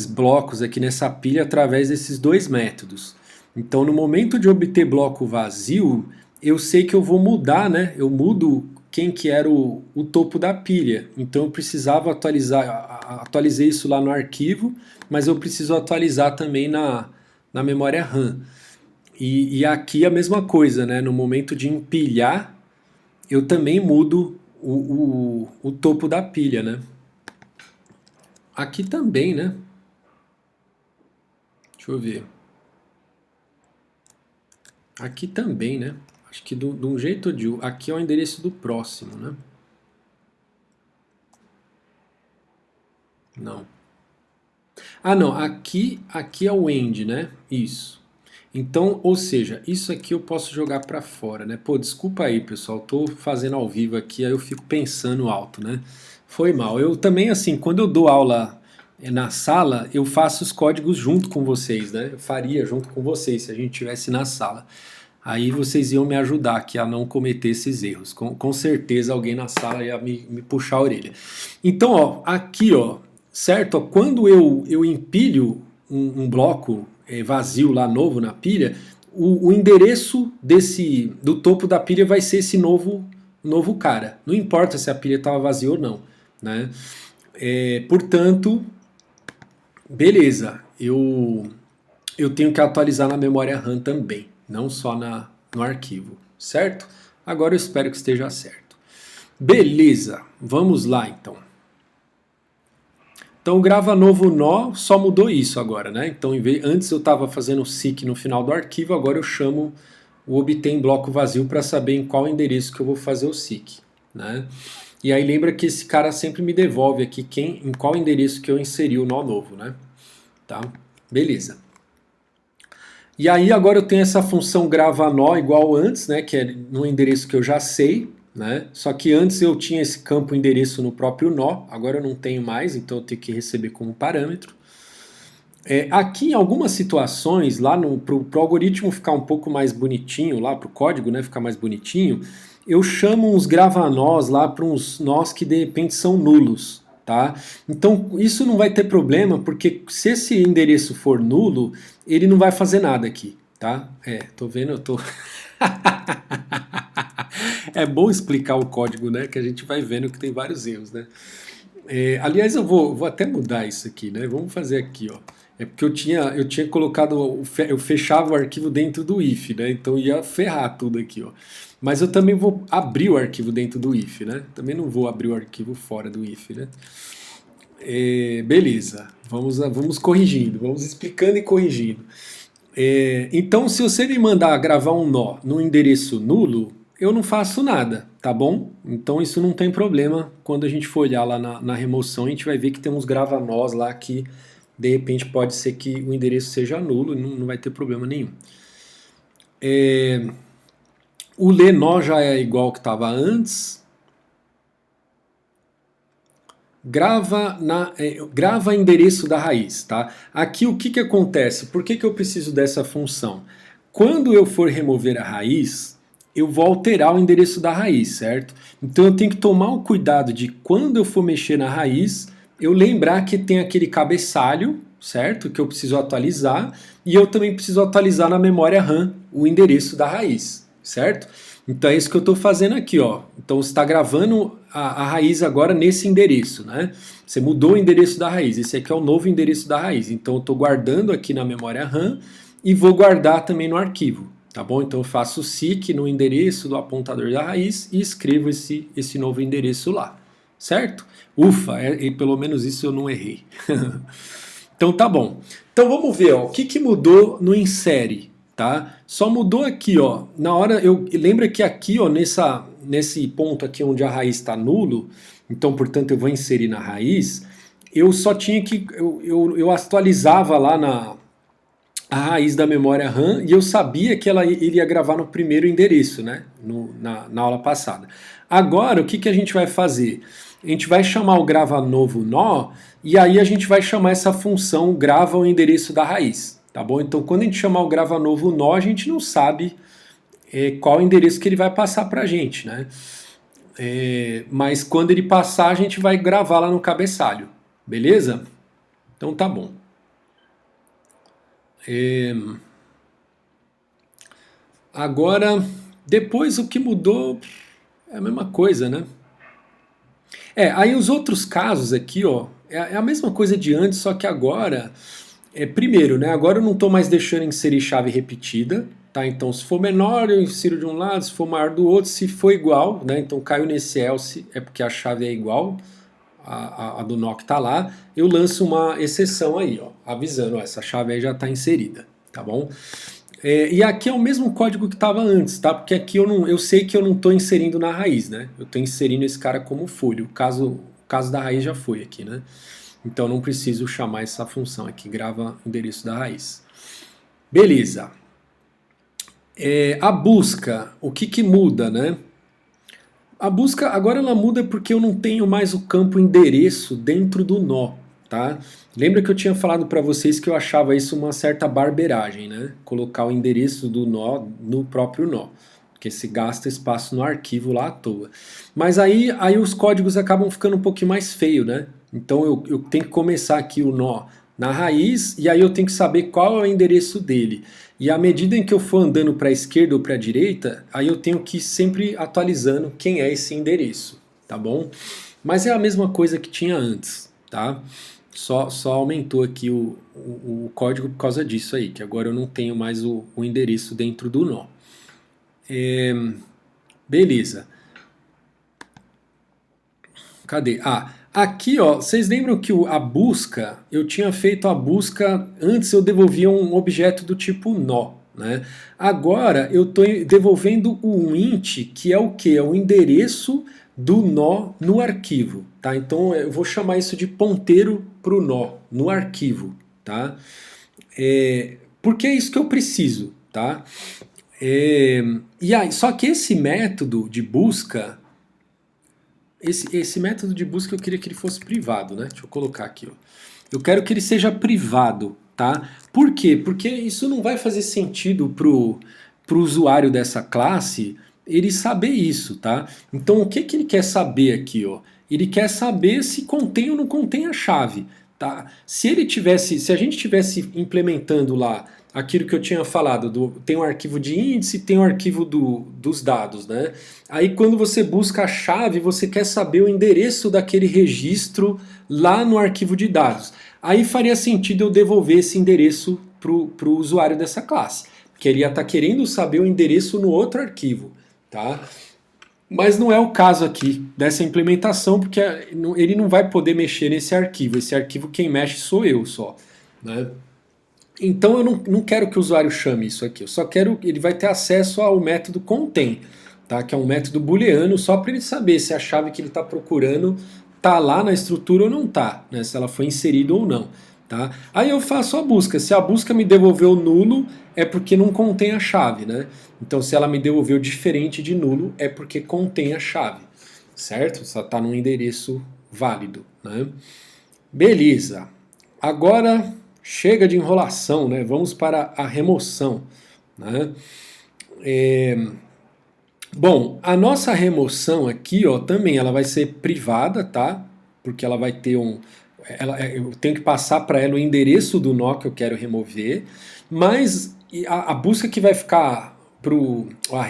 blocos aqui nessa pilha através desses dois métodos. Então, no momento de obter bloco vazio, eu sei que eu vou mudar, né? Eu mudo quem que era o topo da pilha. Então, eu precisava atualizei isso lá no arquivo, mas eu preciso atualizar também na memória RAM. E aqui a mesma coisa, né? No momento de empilhar, eu também mudo o topo da pilha, né? Aqui também, né? Deixa eu ver. Aqui também, né? Acho que de um jeito ou de outro. Aqui é o endereço do próximo, né? Não. Ah, não. Aqui é o end, né? Isso. Então, ou seja, isso aqui eu posso jogar para fora, né? Pô, desculpa aí, pessoal. Tô fazendo ao vivo aqui, aí eu fico pensando alto, né? Foi mal. Eu também, assim, quando eu dou aula na sala, eu faço os códigos junto com vocês, né? Eu faria junto com vocês se a gente estivesse na sala. Aí vocês iam me ajudar aqui a não cometer esses erros. Com certeza alguém na sala ia me puxar a orelha. Então, ó, aqui, ó, certo? Ó, quando eu empilho um bloco vazio lá novo na pilha, o endereço do topo da pilha vai ser esse novo cara. Não importa se a pilha estava vazia ou não, né? Portanto, beleza. Eu tenho que atualizar na memória RAM também, não só no arquivo, certo? Agora eu espero que esteja certo. Beleza, vamos lá então. Então, grava novo nó só mudou isso agora, né? Então, antes eu estava fazendo seek no final do arquivo, agora eu chamo o obtém bloco vazio para saber em qual endereço que eu vou fazer o seek, né? E aí lembra que esse cara sempre me devolve aqui em qual endereço que eu inseri o nó novo, né? Tá? Beleza. E aí agora eu tenho essa função grava nó igual antes, né? Que é no endereço que eu já sei, né? Só que antes eu tinha esse campo endereço no próprio nó, agora eu não tenho mais, então eu tenho que receber como parâmetro. Aqui em algumas situações, lá para o algoritmo ficar um pouco mais bonitinho, lá para o código, né, ficar mais bonitinho, eu chamo uns gravanós lá para uns nós que de repente são nulos, tá? Então isso não vai ter problema, porque se esse endereço for nulo, ele não vai fazer nada aqui, tá? Tô vendo, eu tô... É bom explicar o código, né? Que a gente vai vendo que tem vários erros, né? Aliás, eu vou até mudar isso aqui, né? Vamos fazer aqui, ó. É porque eu tinha colocado, eu fechava o arquivo dentro do if, né? Então ia ferrar tudo aqui, ó. Mas eu também vou abrir o arquivo dentro do if, né? Também não vou abrir o arquivo fora do if, né? Beleza, vamos corrigindo, vamos explicando e corrigindo. Então, se você me mandar gravar um nó no endereço nulo, eu não faço nada, tá bom? Então isso não tem problema. Quando a gente for olhar lá na remoção, a gente vai ver que tem uns gravanós lá que de repente pode ser que o endereço seja nulo e não vai ter problema nenhum. O ler nó já é igual que estava antes. Grava endereço da raiz, tá? Aqui o que acontece? Por que eu preciso dessa função? Quando eu for remover a raiz, eu vou alterar o endereço da raiz, certo? Então eu tenho que tomar o cuidado de quando eu for mexer na raiz, eu lembrar que tem aquele cabeçalho, certo? Que eu preciso atualizar, e eu também preciso atualizar na memória RAM o endereço da raiz, certo? Então é isso que eu estou fazendo aqui, ó. Então você está gravando a raiz agora nesse endereço, né? Você mudou o endereço da raiz. Esse aqui é o novo endereço da raiz. Então eu estou guardando aqui na memória RAM e vou guardar também no arquivo, tá bom? Então eu faço o seek no endereço do apontador da raiz e escrevo esse novo endereço lá, certo? Ufa, e pelo menos isso eu não errei. Então tá bom. Então vamos ver, ó, o que mudou no insere, tá? Só mudou aqui, ó. Na hora lembra que aqui, ó, nesse ponto aqui onde a raiz está nulo, então portanto eu vou inserir na raiz. Eu só tinha que eu atualizava lá a raiz da memória RAM e eu sabia que ele ia gravar no primeiro endereço, né? Na aula passada. Agora o que a gente vai fazer? A gente vai chamar o grava novo nó e aí a gente vai chamar essa função grava o endereço da raiz, tá bom? Então quando a gente chamar o grava novo nó, a gente não sabe qual endereço que ele vai passar pra gente, né? Mas quando ele passar, a gente vai gravar lá no cabeçalho, beleza? Então tá bom. Agora, depois o que mudou é a mesma coisa, né? Aí os outros casos aqui, ó, é a mesma coisa de antes, só que agora, primeiro, né? Agora eu não estou mais deixando inserir chave repetida, tá? Então, se for menor, eu insiro de um lado, se for maior do outro, se for igual, né? Então caiu nesse else, é porque a chave é igual a do nó que tá lá, eu lanço uma exceção aí, ó, avisando, ó, essa chave aí já está inserida, tá bom? E aqui é o mesmo código que estava antes, tá? Porque aqui eu sei que eu não estou inserindo na raiz, né? Eu estou inserindo esse cara como folha. O caso da raiz já foi aqui, né? Então não preciso chamar essa função aqui, grava o endereço da raiz. Beleza. A busca, o que muda, né? A busca agora ela muda porque eu não tenho mais o campo endereço dentro do nó, tá? Lembra que eu tinha falado para vocês que eu achava isso uma certa barbeiragem, né? Colocar o endereço do nó no próprio nó, porque se gasta espaço no arquivo lá à toa. Mas aí os códigos acabam ficando um pouquinho mais feio, né? Então eu tenho que começar aqui o nó na raiz e aí eu tenho que saber qual é o endereço dele. E à medida em que eu for andando para a esquerda ou para a direita, aí eu tenho que ir sempre atualizando quem é esse endereço, tá bom? Mas é a mesma coisa que tinha antes, tá? Só aumentou aqui o código por causa disso aí, que agora eu não tenho mais o endereço dentro do nó. Beleza. Cadê? Aqui, ó, vocês lembram que a busca, eu tinha feito a busca, antes eu devolvia um objeto do tipo nó, né? Agora eu estou devolvendo um int, que é o que? É o endereço do nó no arquivo, tá? Então eu vou chamar isso de ponteiro para o nó, no arquivo, tá? Porque é isso que eu preciso, tá? E aí, só que esse método de busca... Esse método de busca eu queria que ele fosse privado, né? Deixa eu colocar aqui, ó. Eu quero que ele seja privado, tá? Por quê? Porque isso não vai fazer sentido pro usuário dessa classe ele saber isso, tá? Então o que que ele quer saber aqui, ó? Ele quer saber se contém ou não contém a chave, tá? Se a gente tivesse implementando lá aquilo que eu tinha falado, tem um arquivo de índice, tem um arquivo dos dados, né? Aí quando você busca a chave, você quer saber o endereço daquele registro lá no arquivo de dados. Aí faria sentido eu devolver esse endereço para o usuário dessa classe, porque ele ia estar querendo saber o endereço no outro arquivo, tá? Mas não é o caso aqui dessa implementação, porque ele não vai poder mexer nesse arquivo. Esse arquivo quem mexe sou eu só, né? Então eu não quero que o usuário chame isso aqui, eu só quero ele vai ter acesso ao método contém, tá? Que é um método booleano só para ele saber se a chave que ele está procurando tá lá na estrutura ou não tá, né? Se ela foi inserida ou não. Tá? Aí eu faço a busca. Se a busca me devolveu nulo, é porque não contém a chave, né? Então se ela me devolveu diferente de nulo, é porque contém a chave, certo? Só está num endereço válido, né? Beleza. Agora chega de enrolação, né? Vamos para a remoção, né? Bom, a nossa remoção aqui, ó, também ela vai ser privada, tá? Porque ela vai ter eu tenho que passar para ela o endereço do nó que eu quero remover, mas a busca que vai ficar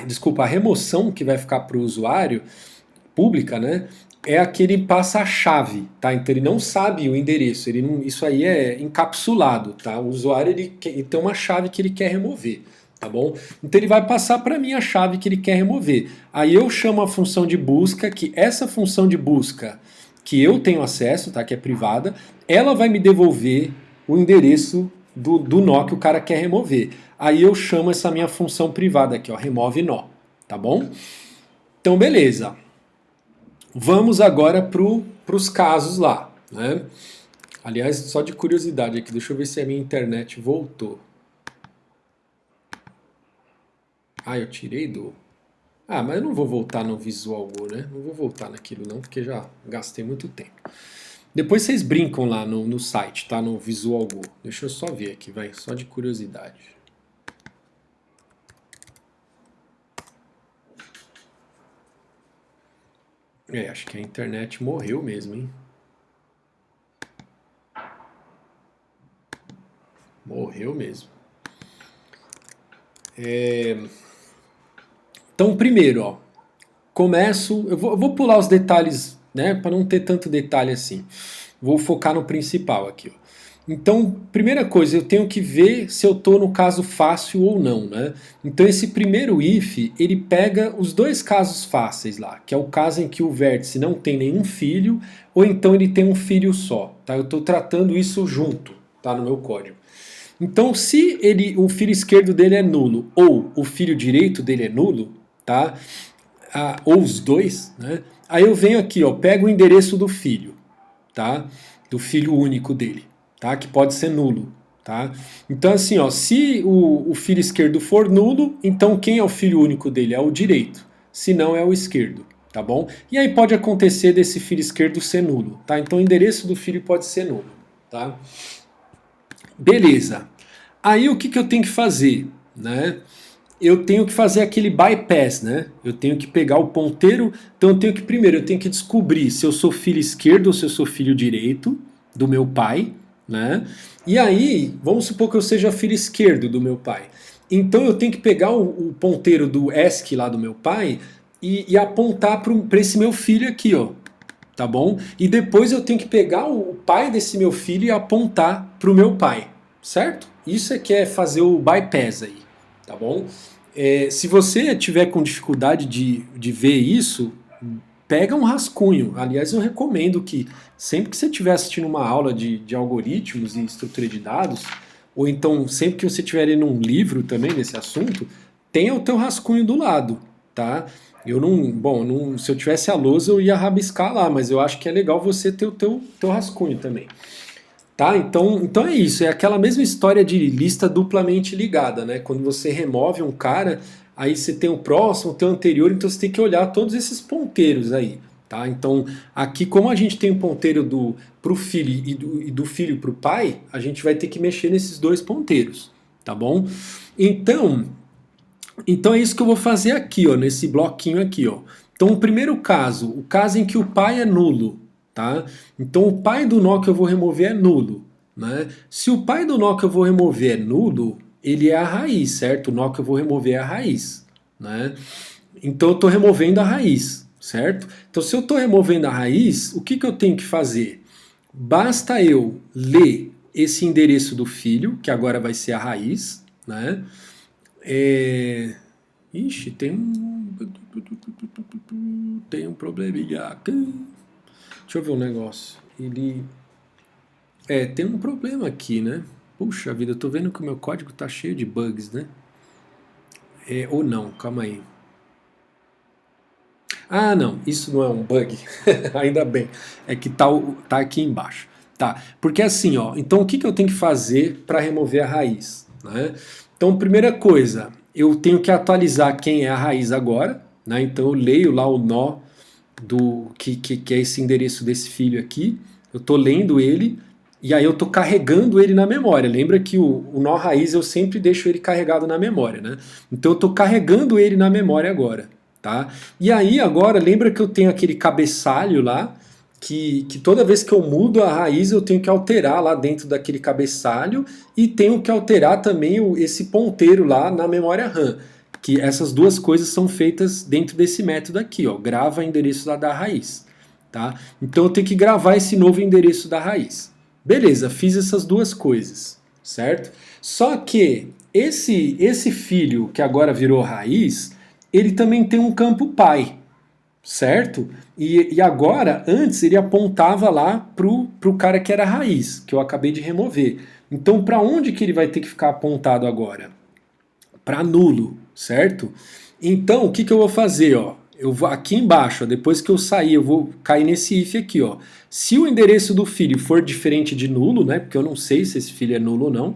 desculpa, a remoção que vai ficar para o usuário pública, né? É a que ele passa a chave, tá? Então ele não sabe o endereço, isso aí é encapsulado, tá? O usuário ele tem uma chave que ele quer remover, tá bom? Então ele vai passar para mim a chave que ele quer remover. Aí eu chamo a função de busca, que essa função de busca que eu tenho acesso, tá? Que é privada, ela vai me devolver o endereço do nó que o cara quer remover. Aí eu chamo essa minha função privada aqui, ó, remove nó, tá bom? Então beleza. Vamos agora para os casos lá, né? Aliás, só de curiosidade aqui, deixa eu ver se a minha internet voltou. Ah, eu tirei do... Ah, mas eu não vou voltar no Visual Go, né? Não vou voltar naquilo não, porque já gastei muito tempo. Depois vocês brincam lá no site, tá? No Visual Go. Deixa eu só ver aqui, vai, só de curiosidade. Acho que a internet morreu mesmo, hein? Morreu mesmo. Então, primeiro, ó, eu vou pular os detalhes, né, para não ter tanto detalhe assim. Vou focar no principal aqui, ó. Então, primeira coisa, eu tenho que ver se eu estou no caso fácil ou não, né? Então esse primeiro if, ele pega os dois casos fáceis lá, que é o caso em que o vértice não tem nenhum filho, ou então ele tem um filho só, tá? Eu estou tratando isso junto, tá, no meu código. Então, se o filho esquerdo dele é nulo, ou o filho direito dele é nulo, tá? Ou os dois, né? Aí eu venho aqui, ó, pego o endereço do filho, tá? Do filho único dele, tá? Que pode ser nulo, tá? Então assim, ó, se o filho esquerdo for nulo, então quem é o filho único dele? É o direito, se não é o esquerdo, tá bom? E aí pode acontecer desse filho esquerdo ser nulo, tá? Então o endereço do filho pode ser nulo, tá? Beleza. Aí o que eu tenho que fazer, né? Eu tenho que fazer aquele bypass, né? Eu tenho que pegar o ponteiro, então eu tenho que descobrir se eu sou filho esquerdo ou se eu sou filho direito do meu pai, né? E aí, vamos supor que eu seja filho esquerdo do meu pai. Então eu tenho que pegar o ponteiro do ESC lá do meu pai e apontar para esse meu filho aqui, ó. Tá bom? E depois eu tenho que pegar o pai desse meu filho e apontar para o meu pai, certo? Isso é que é fazer o bypass aí, tá bom? Se você tiver com dificuldade de ver isso, pega um rascunho. Aliás, eu recomendo que sempre que você estiver assistindo uma aula de algoritmos e estrutura de dados, ou então sempre que você estiver lendo um livro também nesse assunto, tenha o teu rascunho do lado, tá? Se eu tivesse a lousa eu ia rabiscar lá, mas eu acho que é legal você ter o teu rascunho também. Tá? Então é isso, é aquela mesma história de lista duplamente ligada, né? Quando você remove um cara, aí você tem o próximo, tem o anterior, então você tem que olhar todos esses ponteiros aí, tá? Então aqui, como a gente tem um ponteiro pro filho e do filho pro pai, a gente vai ter que mexer nesses dois ponteiros, tá bom? Então, Então é isso que eu vou fazer aqui, ó, nesse bloquinho aqui, ó. Então o primeiro caso, o caso em que o pai é nulo, tá? Então o pai do nó que eu vou remover é nulo, né? Se o pai do nó que eu vou remover é nulo, ele é a raiz, certo? O nó que eu vou remover é a raiz, né? Então eu estou removendo a raiz, certo? Então se eu estou removendo a raiz, o que, que eu tenho que fazer? Basta eu ler esse endereço do filho, que agora vai ser a raiz, né? É... Ixi, tem um probleminha aqui. Deixa eu ver um negócio. Ele. Tem um problema aqui, né? Puxa vida, eu tô vendo que o meu código tá cheio de bugs, né? Ou não, calma aí. Ah, não, isso não é um bug. Ainda bem. É que tá aqui embaixo. Tá, porque assim, ó, então o que, que eu tenho que fazer para remover a raiz, né? Então, primeira coisa, eu tenho que atualizar quem é a raiz agora, né? Então eu leio lá o nó do que é esse endereço desse filho aqui, eu tô lendo ele e aí eu tô carregando ele na memória. Lembra que o nó raiz eu sempre deixo ele carregado na memória, né? Então eu tô carregando ele na memória agora, tá? E aí agora lembra que eu tenho aquele cabeçalho lá que toda vez que eu mudo a raiz eu tenho que alterar lá dentro daquele cabeçalho e tenho que alterar também esse ponteiro lá na memória RAM, que essas duas coisas são feitas dentro desse método aqui, ó, grava endereço da raiz, tá? Então eu tenho que gravar esse novo endereço da raiz. Beleza, fiz essas duas coisas, certo? Só que esse filho que agora virou raiz, ele também tem um campo pai, certo? E agora, antes ele apontava lá pro cara que era raiz, que eu acabei de remover. Então para onde que ele vai ter que ficar apontado agora? Para nulo, certo? Então, o que, que eu vou fazer, ó? Eu vou aqui embaixo, ó, depois que eu sair, eu vou cair nesse if aqui, ó. Se o endereço do filho for diferente de nulo, né? Porque eu não sei se esse filho é nulo ou não.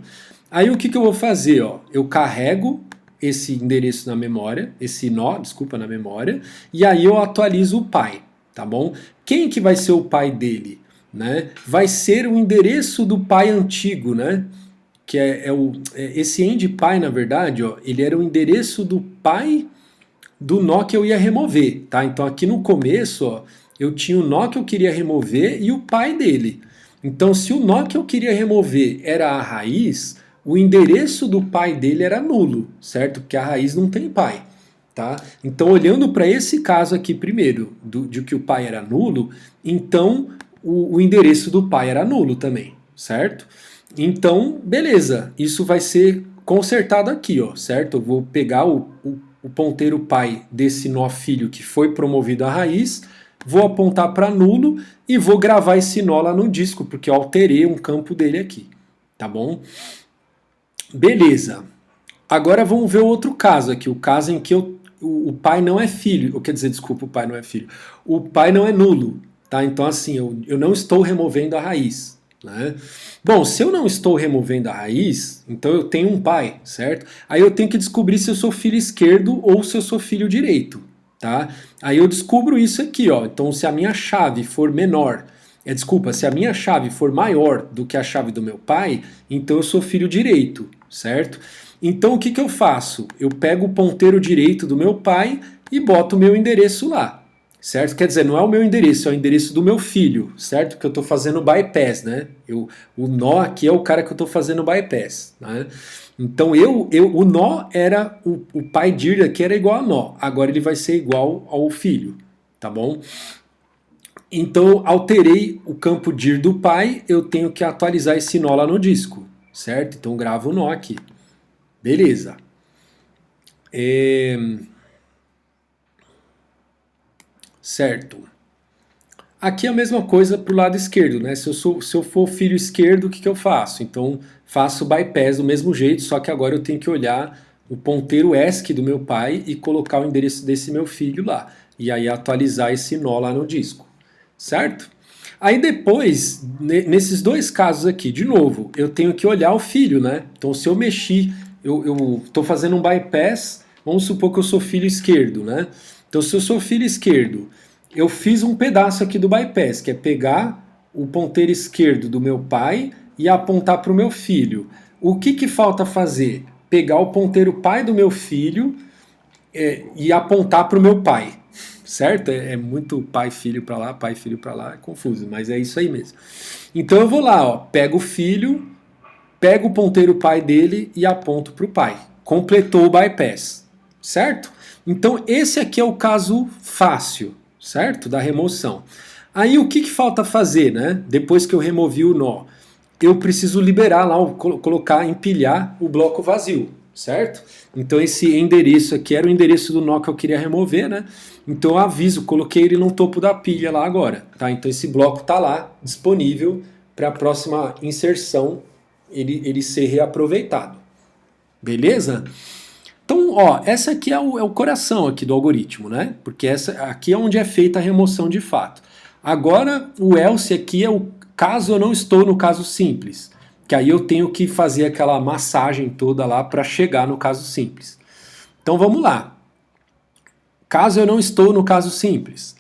Aí o que, que eu vou fazer, ó? Eu carrego esse endereço na memória, esse nó, desculpa, na memória, e aí eu atualizo o pai, tá bom? Quem que vai ser o pai dele, né? Vai ser o endereço do pai antigo, né? Que esse endPy, na verdade, ó, ele era o endereço do pai do nó que eu ia remover, tá? Então aqui no começo, ó, eu tinha o nó que eu queria remover e o pai dele. Então se o nó que eu queria remover era a raiz, o endereço do pai dele era nulo, certo? Porque a raiz não tem pai, tá? Então olhando para esse caso aqui primeiro, de que o pai era nulo, então o endereço do pai era nulo também, certo? Então, beleza, isso vai ser consertado aqui, ó, certo? Eu vou pegar o ponteiro pai desse nó filho que foi promovido à raiz, vou apontar para nulo e vou gravar esse nó lá no disco, porque eu alterei um campo dele aqui, tá bom? Beleza. Agora vamos ver o outro caso aqui, o caso em que o pai não é filho, quer dizer, desculpa, o pai não é filho, o pai não é nulo, tá? Então assim, eu não estou removendo a raiz, né? Bom, se eu não estou removendo a raiz, então eu tenho um pai, certo? Aí eu tenho que descobrir se eu sou filho esquerdo ou se eu sou filho direito, tá? Aí eu descubro isso aqui, ó. Então se a minha chave for menor, desculpa, se a minha chave for maior do que a chave do meu pai, então eu sou filho direito, certo? Então o que, que eu faço? Eu pego o ponteiro direito do meu pai e boto o meu endereço lá, certo? Quer dizer, não é o meu endereço, é o endereço do meu filho, certo? Que eu estou fazendo bypass, né? O nó aqui é o cara que eu estou fazendo bypass, né? Então o nó era, o pai dir aqui era igual a nó, agora ele vai ser igual ao filho, tá bom? Então eu alterei o campo dir do pai, eu tenho que atualizar esse nó lá no disco, certo? Então gravo o nó aqui. Beleza. Certo. Aqui é a mesma coisa para o lado esquerdo, né? Se eu for filho esquerdo, o que, que eu faço? Então faço o bypass do mesmo jeito, só que agora eu tenho que olhar o ponteiro ESC do meu pai e colocar o endereço desse meu filho lá. E aí atualizar esse nó lá no disco. Certo? Aí depois, nesses dois casos aqui, de novo, eu tenho que olhar o filho, né? Então se eu mexi, eu estou fazendo um bypass, vamos supor que eu sou filho esquerdo, né? Então se eu sou filho esquerdo, eu fiz um pedaço aqui do bypass, que é pegar o ponteiro esquerdo do meu pai e apontar para o meu filho. O que, que falta fazer? Pegar o ponteiro pai do meu filho e apontar para o meu pai, certo? É muito pai, filho para lá, pai, filho para lá, é confuso, mas é isso aí mesmo. Então eu vou lá, ó, pego o filho, pego o ponteiro pai dele e aponto para o pai. Completou o bypass, certo? Então esse aqui é o caso fácil, certo? Da remoção. Aí o que falta fazer, né? Depois que eu removi o nó, eu preciso liberar lá, colocar, empilhar o bloco vazio, certo? Então esse endereço aqui era o endereço do nó que eu queria remover, né? Então eu aviso, coloquei ele no topo da pilha lá agora, tá? Então esse bloco tá lá, disponível para a próxima inserção ele ser reaproveitado. Beleza? Então, ó, essa aqui é o coração aqui do algoritmo, né? Porque essa aqui é onde é feita a remoção de fato. Agora, o else aqui é o caso eu não estou no caso simples, que aí eu tenho que fazer aquela massagem toda lá para chegar no caso simples. Então, vamos lá. Caso eu não estou no caso simples.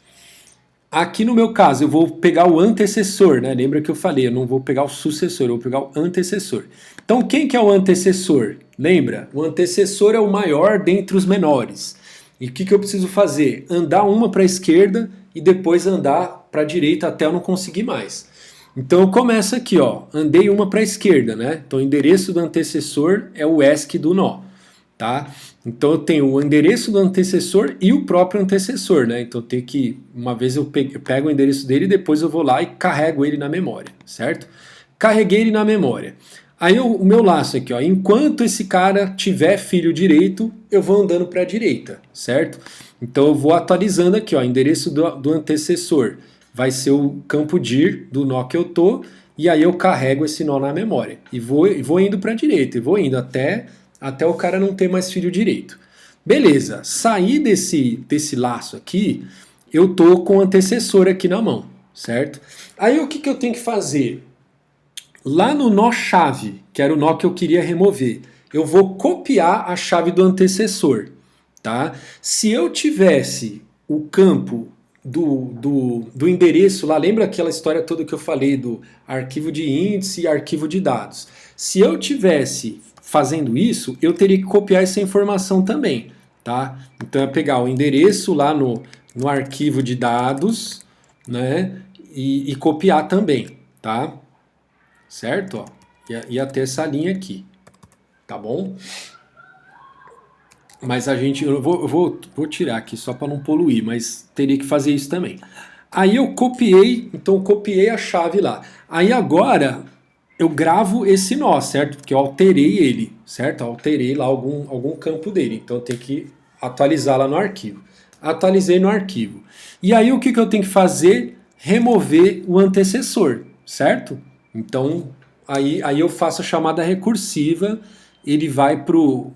Aqui no meu caso, eu vou pegar o antecessor, né? Lembra que eu falei, eu não vou pegar o sucessor, eu vou pegar o antecessor. Então, quem que é o antecessor? Lembra? O antecessor é o maior dentre os menores. E o que eu preciso fazer? Andar uma para a esquerda e depois andar para a direita até eu não conseguir mais. Então eu começo aqui, ó, andei uma para a esquerda, né? Então o endereço do antecessor é o ESC do nó, tá? Então eu tenho o endereço do antecessor e o próprio antecessor, né? Então eu tenho que, uma vez eu pego o endereço dele e depois eu vou lá e carrego ele na memória, certo? Carreguei ele na memória. Aí o meu laço aqui, ó, enquanto esse cara tiver filho direito, eu vou andando para a direita, certo? Então eu vou atualizando aqui, ó, endereço do antecessor vai ser o campo dir do nó que eu tô, e aí eu carrego esse nó na memória. E vou indo para a direita, e vou indo até o cara não ter mais filho direito. Beleza, saí desse laço aqui, eu tô com o antecessor aqui na mão, certo? Aí o que eu tenho que fazer? Lá no nó chave, que era o nó que eu queria remover, eu vou copiar a chave do antecessor, tá? Se eu tivesse o campo do endereço lá, lembra aquela história toda que eu falei do arquivo de índice e arquivo de dados? Se eu tivesse fazendo isso, eu teria que copiar essa informação também, tá? Então é pegar o endereço lá no arquivo de dados, né? E copiar também, tá? Certo? Ó, ia ter essa linha aqui, tá bom? Mas a gente, eu vou tirar aqui só para não poluir, mas teria que fazer isso também. Aí eu copiei, então eu copiei a chave lá. Aí agora eu gravo esse nó, certo? Porque eu alterei ele, certo? Eu alterei lá algum campo dele, então eu tenho que atualizar lá no arquivo. Atualizei no arquivo. E aí o que eu tenho que fazer? Remover o antecessor, certo? Então aí eu faço a chamada recursiva, ele vai pro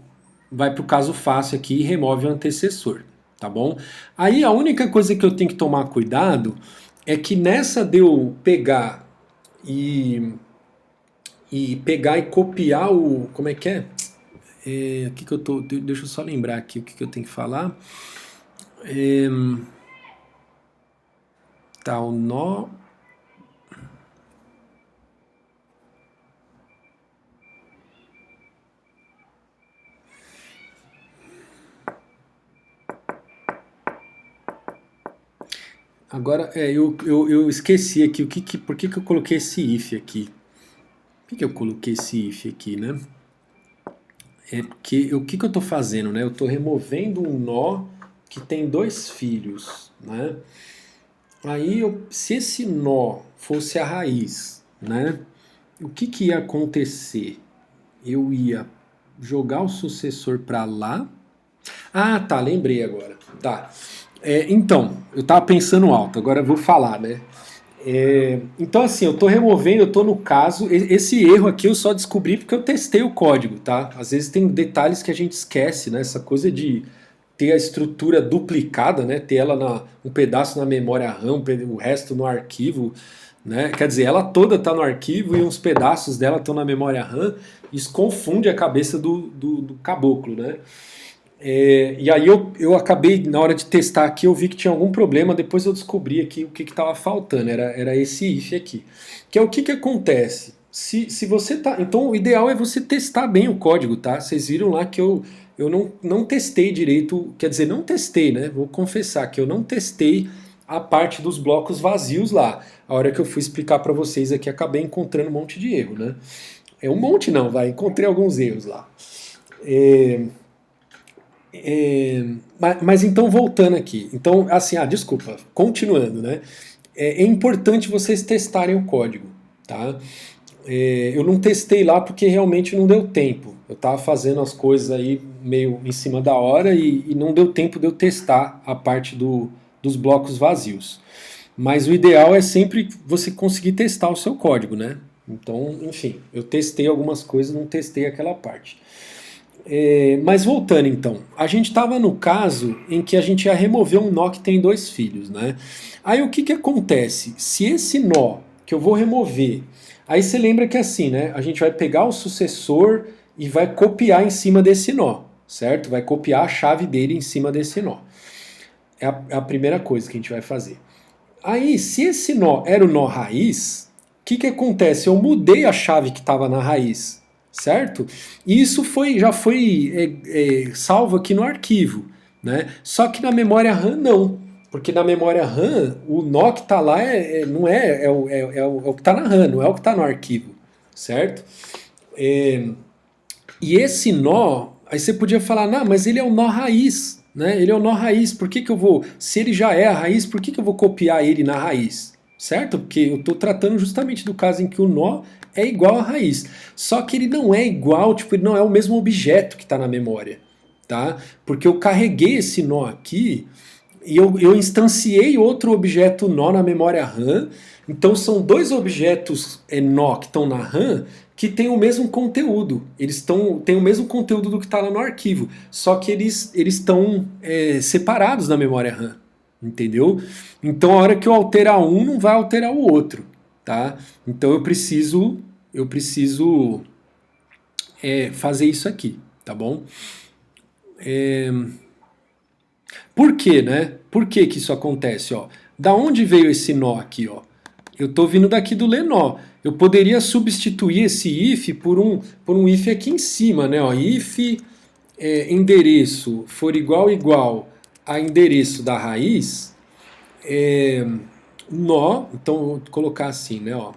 caso fácil aqui e remove o antecessor, tá bom? Aí a única coisa que eu tenho que tomar cuidado é que nessa de eu pegar e copiar o... Como é que é? Aqui que eu tô... Deixa eu só lembrar aqui o que eu tenho que falar. Tá, o nó... Agora, eu esqueci aqui por que eu coloquei esse if aqui. Por que eu coloquei esse if aqui, né? É porque o que eu estou fazendo, né? Eu estou removendo um nó que tem dois filhos, né? Aí, se esse nó fosse a raiz, né? O que ia acontecer? Eu ia jogar o sucessor para lá. Ah, tá, lembrei agora. Tá. Então, eu tava pensando alto, agora eu vou falar, né? Então, assim, eu tô removendo, eu tô no caso. Esse erro aqui eu só descobri porque eu testei o código, tá? Às vezes tem detalhes que a gente esquece, né? Essa coisa de ter a estrutura duplicada, né? Ter ela um pedaço na memória RAM, o resto no arquivo, né? Quer dizer, ela toda tá no arquivo e uns pedaços dela estão na memória RAM. Isso confunde a cabeça do caboclo, né? E aí eu acabei, na hora de testar aqui, eu vi que tinha algum problema, depois eu descobri aqui o que estava faltando, era esse if aqui. Que é o que acontece? se você tá. Então o ideal é você testar bem o código, tá? Vocês viram lá que eu não testei direito. Quer dizer, não testei, né? Vou confessar que eu não testei a parte dos blocos vazios lá. A hora que eu fui explicar para vocês aqui, acabei encontrando um monte de erro, né? É um monte não, vai. Encontrei alguns erros lá. É, mas então voltando aqui. Então, assim, desculpa, continuando, né? É importante vocês testarem o código, tá? Eu não testei lá porque realmente não deu tempo. Eu estava fazendo as coisas aí meio em cima da hora e não deu tempo de eu testar a parte dos blocos vazios. Mas o ideal é sempre você conseguir testar o seu código, né? Então, enfim, eu testei algumas coisas, não testei aquela parte. Mas voltando então, a gente estava no caso em que a gente ia remover um nó que tem dois filhos, né? Aí o que que acontece? Se esse nó que eu vou remover, aí você lembra que assim, né? A gente vai pegar o sucessor e vai copiar em cima desse nó, certo? Vai copiar a chave dele em cima desse nó. É a primeira coisa que a gente vai fazer. Aí, se esse nó era o nó raiz, o que que acontece? Eu mudei a chave que estava na raiz, certo? E isso já foi salvo aqui no arquivo, né? Só que na memória RAM não, porque na memória RAM o nó que está lá não é o que está na RAM, não é o que está no arquivo, certo? E esse nó, aí você podia falar, não, mas ele é o nó raiz, né? Ele é o nó raiz, por que que eu vou, se ele já é a raiz, por que que eu vou copiar ele na raiz? Certo? Porque eu estou tratando justamente do caso em que o nó é igual à raiz. Só que ele não é igual, tipo, ele não é o mesmo objeto que está na memória, tá? Porque eu carreguei esse nó aqui e eu instanciei outro objeto nó na memória RAM. Então são dois objetos nó que estão na RAM que têm o mesmo conteúdo. Eles têm o mesmo conteúdo do que está lá no arquivo. Só que eles estão separados na memória RAM. Entendeu? Então a hora que eu alterar um, não vai alterar o outro. Tá? Então eu preciso fazer isso aqui. Tá bom? Por quê, né? Por que que isso acontece, ó? Da onde veio esse nó aqui, ó? Eu estou vindo daqui do lenó. Eu poderia substituir esse if por um if aqui em cima, né? Ó, if endereço for igual a endereço da raiz, nó, então vou colocar assim, né? Ó,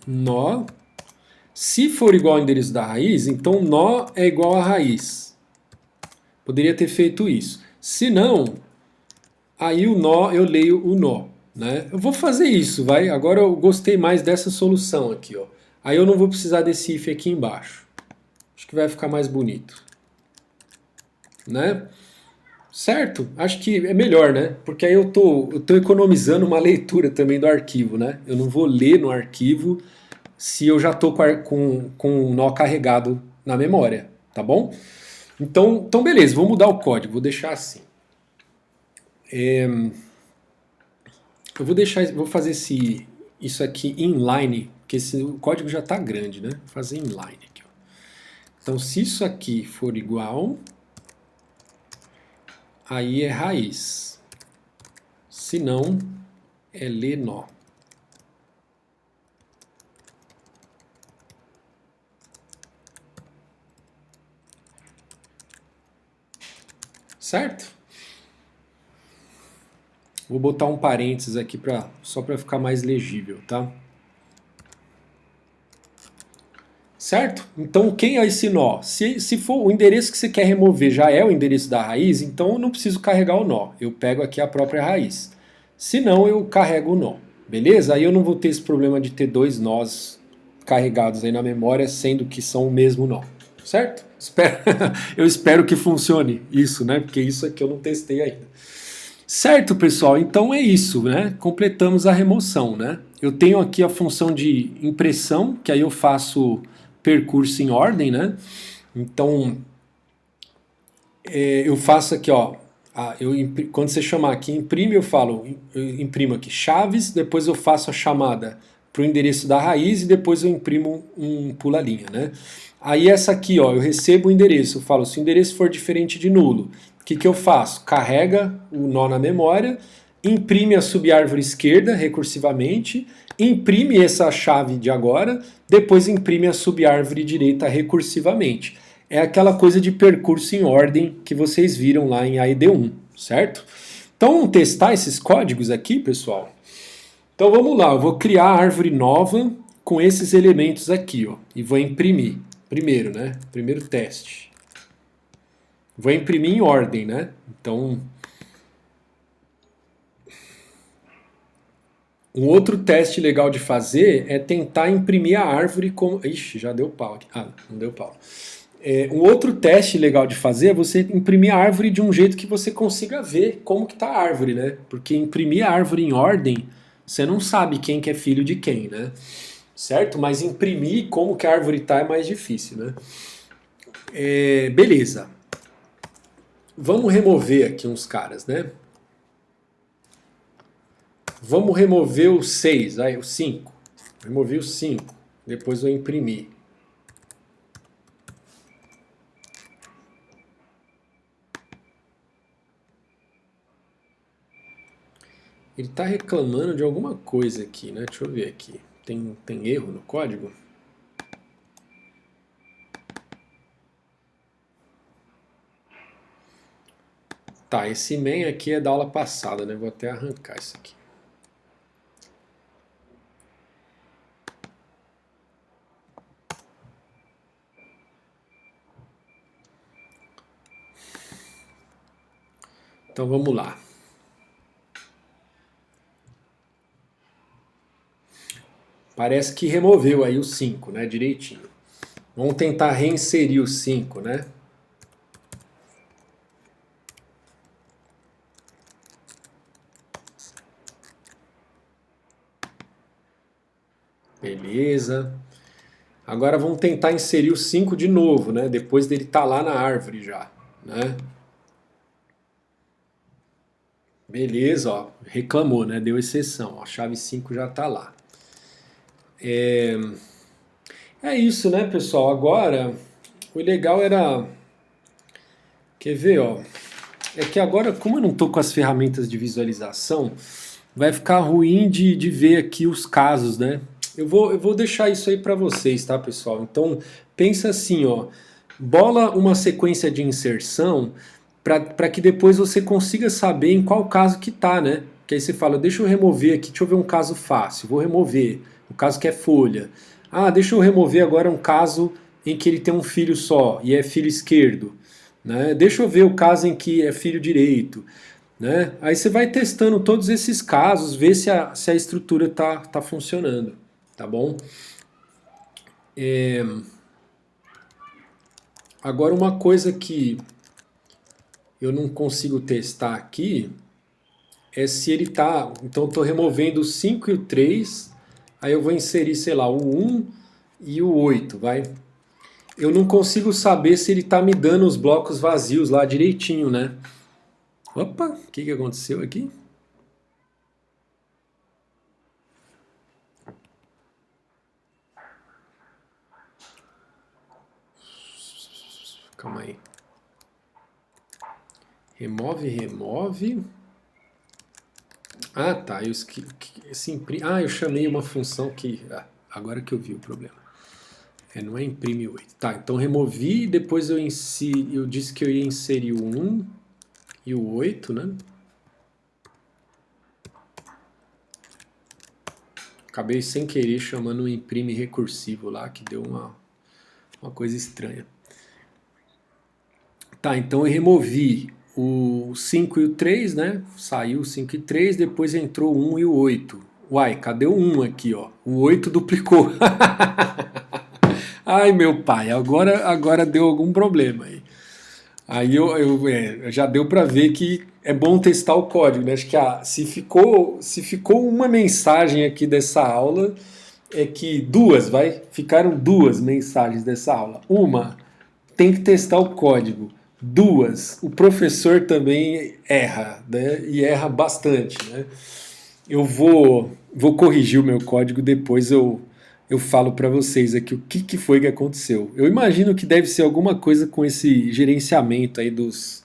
nó. Se for igual ao endereço da raiz, então nó é igual a raiz. Poderia ter feito isso. Se não, aí o nó, eu leio o nó. Né? Eu vou fazer isso, vai. Agora eu gostei mais dessa solução aqui, ó. Aí eu não vou precisar desse if aqui embaixo. Acho que vai ficar mais bonito. Né? Certo? Acho que é melhor, né? Porque aí eu tô economizando uma leitura também do arquivo, né? Eu não vou ler no arquivo se eu já tô com o nó carregado na memória, tá bom? Então beleza, vou mudar o código, vou deixar assim. Eu vou fazer isso aqui inline, porque o código já está grande, né? Vou fazer inline aqui. Ó. Então, se isso aqui for igual, aí é raiz. Se não, é ler nó. Certo? Vou botar um parênteses aqui só para ficar mais legível, tá? Certo? Então, quem é esse nó? Se for o endereço que você quer remover já é o endereço da raiz, então eu não preciso carregar o nó. Eu pego aqui a própria raiz. Se não, eu carrego o nó. Beleza? Aí eu não vou ter esse problema de ter dois nós carregados aí na memória, sendo que são o mesmo nó. Certo? Eu espero que funcione isso, né? Porque isso aqui eu não testei ainda. Certo, pessoal? Então é isso, né? Completamos a remoção, né? Eu tenho aqui a função de impressão, que aí eu faço percurso em ordem, né? Então eu faço aqui, ó. Quando você chamar aqui imprime, eu imprimo aqui chaves, depois eu faço a chamada para o endereço da raiz e depois eu imprimo um pula-linha, né? Aí essa aqui, ó, eu recebo o endereço, eu falo, se o endereço for diferente de nulo, o que eu faço? Carrega o nó na memória imprime a subárvore esquerda recursivamente, imprime essa chave de agora, depois imprime a subárvore direita recursivamente. É aquela coisa de percurso em ordem que vocês viram lá em AED1, certo? Então vamos testar esses códigos aqui, pessoal? Então vamos lá, eu vou criar a árvore nova com esses elementos aqui, ó, e vou imprimir. Primeiro, né? Primeiro teste. Vou imprimir em ordem, né? Então, um outro teste legal de fazer é tentar imprimir a árvore como... Ixi, já deu pau aqui. Ah, não deu pau. Um outro teste legal de fazer é você imprimir a árvore de um jeito que você consiga ver como que tá a árvore, né? Porque imprimir a árvore em ordem, você não sabe quem que é filho de quem, né? Certo? Mas imprimir como que a árvore tá é mais difícil, né? Beleza. Vamos remover aqui uns caras, né? Vamos remover o 6, aí, o 5. Removi o 5. Depois eu imprimir. Ele está reclamando de alguma coisa aqui, né? Deixa eu ver aqui. Tem erro no código? Tá, esse main aqui é da aula passada, né? Vou até arrancar isso aqui. Então vamos lá. Parece que removeu aí o 5, né? Direitinho. Vamos tentar reinserir o 5, né? Beleza. Agora vamos tentar inserir o 5 de novo, né? Depois dele estar lá na árvore já, né? Beleza, ó. Reclamou, né? Deu exceção. Ó, a chave 5 já está lá. É isso, né, pessoal? Agora, o legal era... Quer ver, ó? É que agora, como eu não estou com as ferramentas de visualização, vai ficar ruim de ver aqui os casos, né? Eu vou deixar isso aí para vocês, tá, pessoal? Então, pensa assim, ó. Bola uma sequência de inserção para que depois você consiga saber em qual caso que tá, né? Que aí você fala, deixa eu remover aqui, deixa eu ver um caso fácil, vou remover, o caso que é folha. Ah, deixa eu remover agora um caso em que ele tem um filho só e é filho esquerdo, né? Deixa eu ver o caso em que é filho direito, né? Aí você vai testando todos esses casos, ver se a estrutura tá funcionando, tá bom? Agora uma coisa que eu não consigo testar aqui é se ele tá... Então eu estou removendo o 5 e o 3, aí eu vou inserir, sei lá, o 1 e o 8, vai? Eu não consigo saber se ele está me dando os blocos vazios lá direitinho, né? Opa, o que aconteceu aqui? Calma aí. Remove. Ah, tá. Eu chamei uma função que... agora que eu vi o problema. Não é imprime 8. Tá, então removi e depois eu disse que eu ia inserir o 1 e o 8, né? Acabei sem querer chamando um imprime recursivo lá, que deu uma coisa estranha. Tá, então eu removi o 5 e o 3, né? Saiu o 5 e 3, depois entrou o 1 e o 8. Uai, cadê o 1 aqui, ó? O 8 duplicou. Ai, meu pai, agora deu algum problema aí. Aí já deu para ver que é bom testar o código, né? Acho que se ficou uma mensagem aqui dessa aula, é que ficaram duas mensagens dessa aula. Uma, tem que testar o código. Duas, o professor também erra, né? E erra bastante, né? Eu vou corrigir o meu código, depois eu falo para vocês aqui o que foi que aconteceu. Eu imagino que deve ser alguma coisa com esse gerenciamento aí dos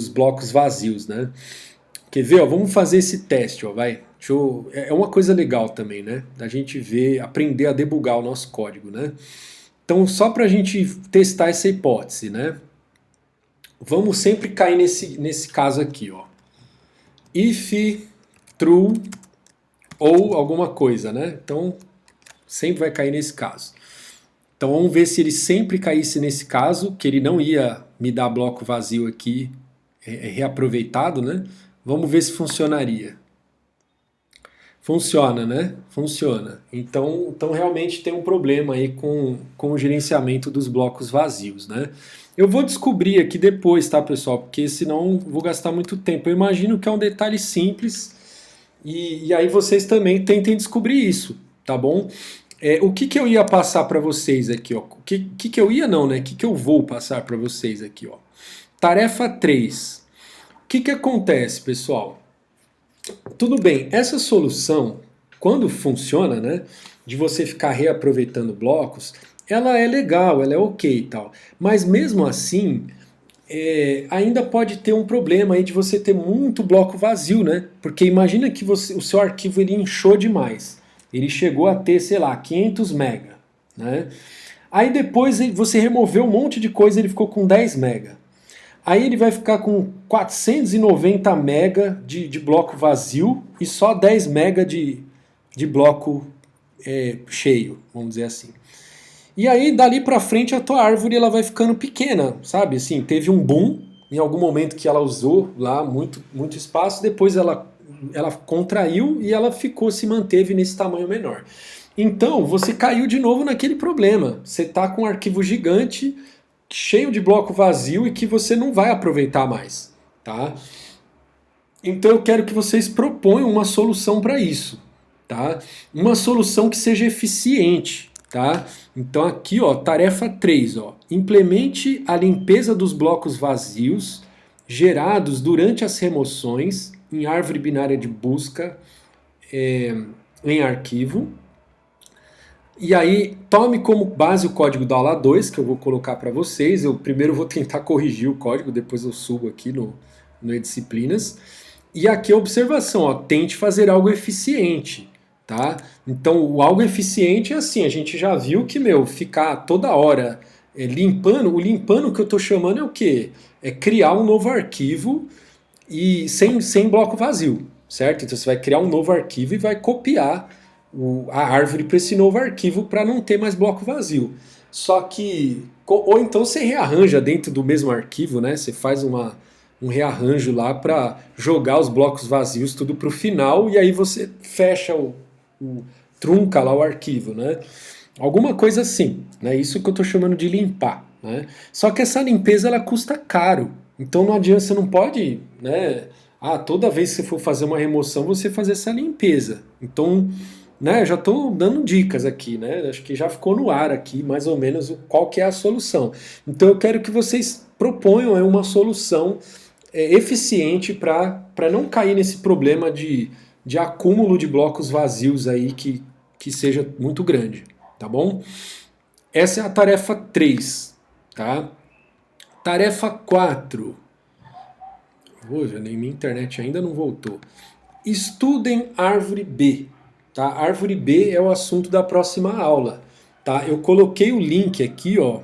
blocos vazios, né? Quer ver, ó? Vamos fazer esse teste, ó, vai. É uma coisa legal também, né? Da gente ver, aprender a debugar o nosso código, né? Então, só para a gente testar essa hipótese, né? Vamos sempre cair nesse caso aqui, ó. If true ou alguma coisa, né? Então, sempre vai cair nesse caso. Então, vamos ver se ele sempre caísse nesse caso, que ele não ia me dar bloco vazio aqui, reaproveitado, né? Vamos ver se funcionaria. Funciona, né? Funciona. Então realmente tem um problema aí com o gerenciamento dos blocos vazios, né? Eu vou descobrir aqui depois, tá, pessoal? Porque senão vou gastar muito tempo. Eu imagino que é um detalhe simples e aí vocês também tentem descobrir isso, tá bom? O que eu ia passar para vocês aqui, ó? O que eu ia não, né? O que eu vou passar para vocês aqui, ó? Tarefa 3. O que acontece, pessoal? Tudo bem, essa solução, quando funciona, né, de você ficar reaproveitando blocos, ela é legal, ela é ok e tal. Mas mesmo assim, ainda pode ter um problema aí de você ter muito bloco vazio, né? Porque imagina que o seu arquivo ele inchou demais. Ele chegou a ter, sei lá, 500 mega, né? Aí depois você removeu um monte de coisa e ele ficou com 10 mega. Aí ele vai ficar com 490 mega de bloco vazio e só 10 mega de bloco cheio, vamos dizer assim. E aí dali pra frente a tua árvore ela vai ficando pequena, sabe? Assim, teve um boom em algum momento que ela usou lá muito espaço, depois ela contraiu e ela se manteve nesse tamanho menor. Então você caiu de novo naquele problema. Você tá com um arquivo gigante cheio de bloco vazio e que você não vai aproveitar mais, tá? Então eu quero que vocês proponham uma solução para isso, tá? Uma solução que seja eficiente, tá? Então aqui, ó, tarefa 3, ó, implemente a limpeza dos blocos vazios gerados durante as remoções em árvore binária de busca em arquivo. E aí, tome como base o código da aula 2, que eu vou colocar para vocês. Eu primeiro vou tentar corrigir o código, depois eu subo aqui no Disciplinas. E aqui a observação, ó, tente fazer algo eficiente, tá? Então, o algo eficiente é assim, a gente já viu que, ficar toda hora limpando, o limpando que eu estou chamando é o quê? É criar um novo arquivo e sem bloco vazio, certo? Então você vai criar um novo arquivo e vai copiar a árvore para esse novo arquivo para não ter mais bloco vazio. Só que, ou então você rearranja dentro do mesmo arquivo, né? Você faz um rearranjo lá para jogar os blocos vazios tudo para o final e aí você fecha trunca lá o arquivo, né? Alguma coisa assim, né? Isso que eu estou chamando de limpar, né? Só que essa limpeza ela custa caro, então não adianta, você não pode, né? Toda vez que você for fazer uma remoção você fazer essa limpeza. Então, né, já estou dando dicas aqui, né? Acho que já ficou no ar aqui, mais ou menos, qual que é a solução. Então eu quero que vocês proponham uma solução eficiente para não cair nesse problema de acúmulo de blocos vazios aí que seja muito grande, tá bom? Essa é a tarefa 3, tá? Tarefa 4. Minha internet ainda não voltou. Estudem árvore B. Tá? Árvore B é o assunto da próxima aula. Tá? Eu coloquei o link aqui, ó.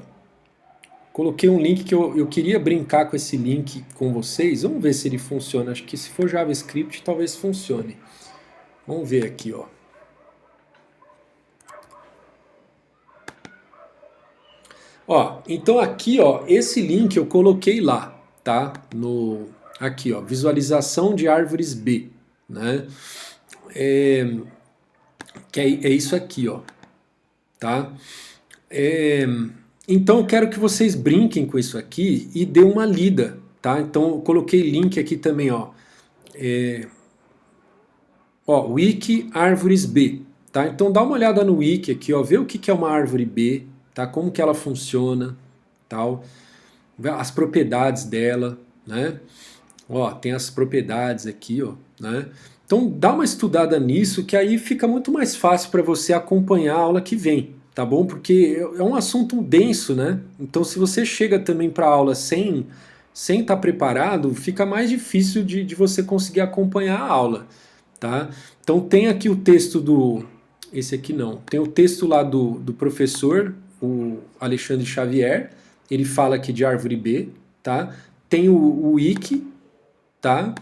Coloquei um link que eu queria brincar com esse link com vocês. Vamos ver se ele funciona. Acho que se for JavaScript talvez funcione. Vamos ver aqui, ó. Ó, então aqui, ó, esse link eu coloquei lá, tá? Aqui, ó, visualização de árvores B, né? Que é isso aqui, ó, tá? Então eu quero que vocês brinquem com isso aqui e dê uma lida, tá? Então eu coloquei link aqui também, ó. Wiki árvores B, tá? Então dá uma olhada no wiki aqui, ó, vê o que é uma árvore B, tá? Como que ela funciona, tal, as propriedades dela, né? Ó, tem as propriedades aqui, ó, né? Então dá uma estudada nisso que aí fica muito mais fácil para você acompanhar a aula que vem, tá bom? Porque é um assunto denso, né? Então se você chega também para a aula sem sem estar preparado, fica mais difícil de você conseguir acompanhar a aula, tá? Então tem aqui o texto do... Esse aqui não. Tem o texto lá do professor, o Alexandre Xavier, ele fala aqui de árvore B, tá? Tem o wiki, tá?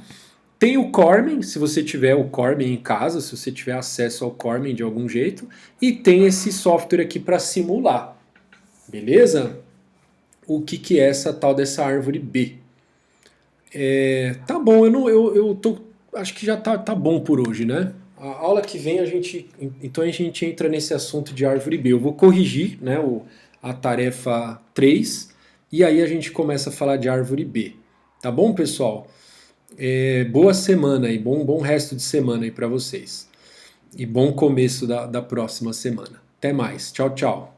Tem o Cormen, se você tiver o Cormen em casa, se você tiver acesso ao Cormen de algum jeito, e tem esse software aqui para simular, beleza? O que é essa tal dessa árvore B? Tá bom, eu tô, acho que já tá bom por hoje, né? A aula que vem então a gente entra nesse assunto de árvore B. Eu vou corrigir, né, a tarefa 3 e aí a gente começa a falar de árvore B. Tá bom, pessoal? Boa semana e bom resto de semana aí para vocês. E bom começo da próxima semana. Até mais. Tchau, tchau.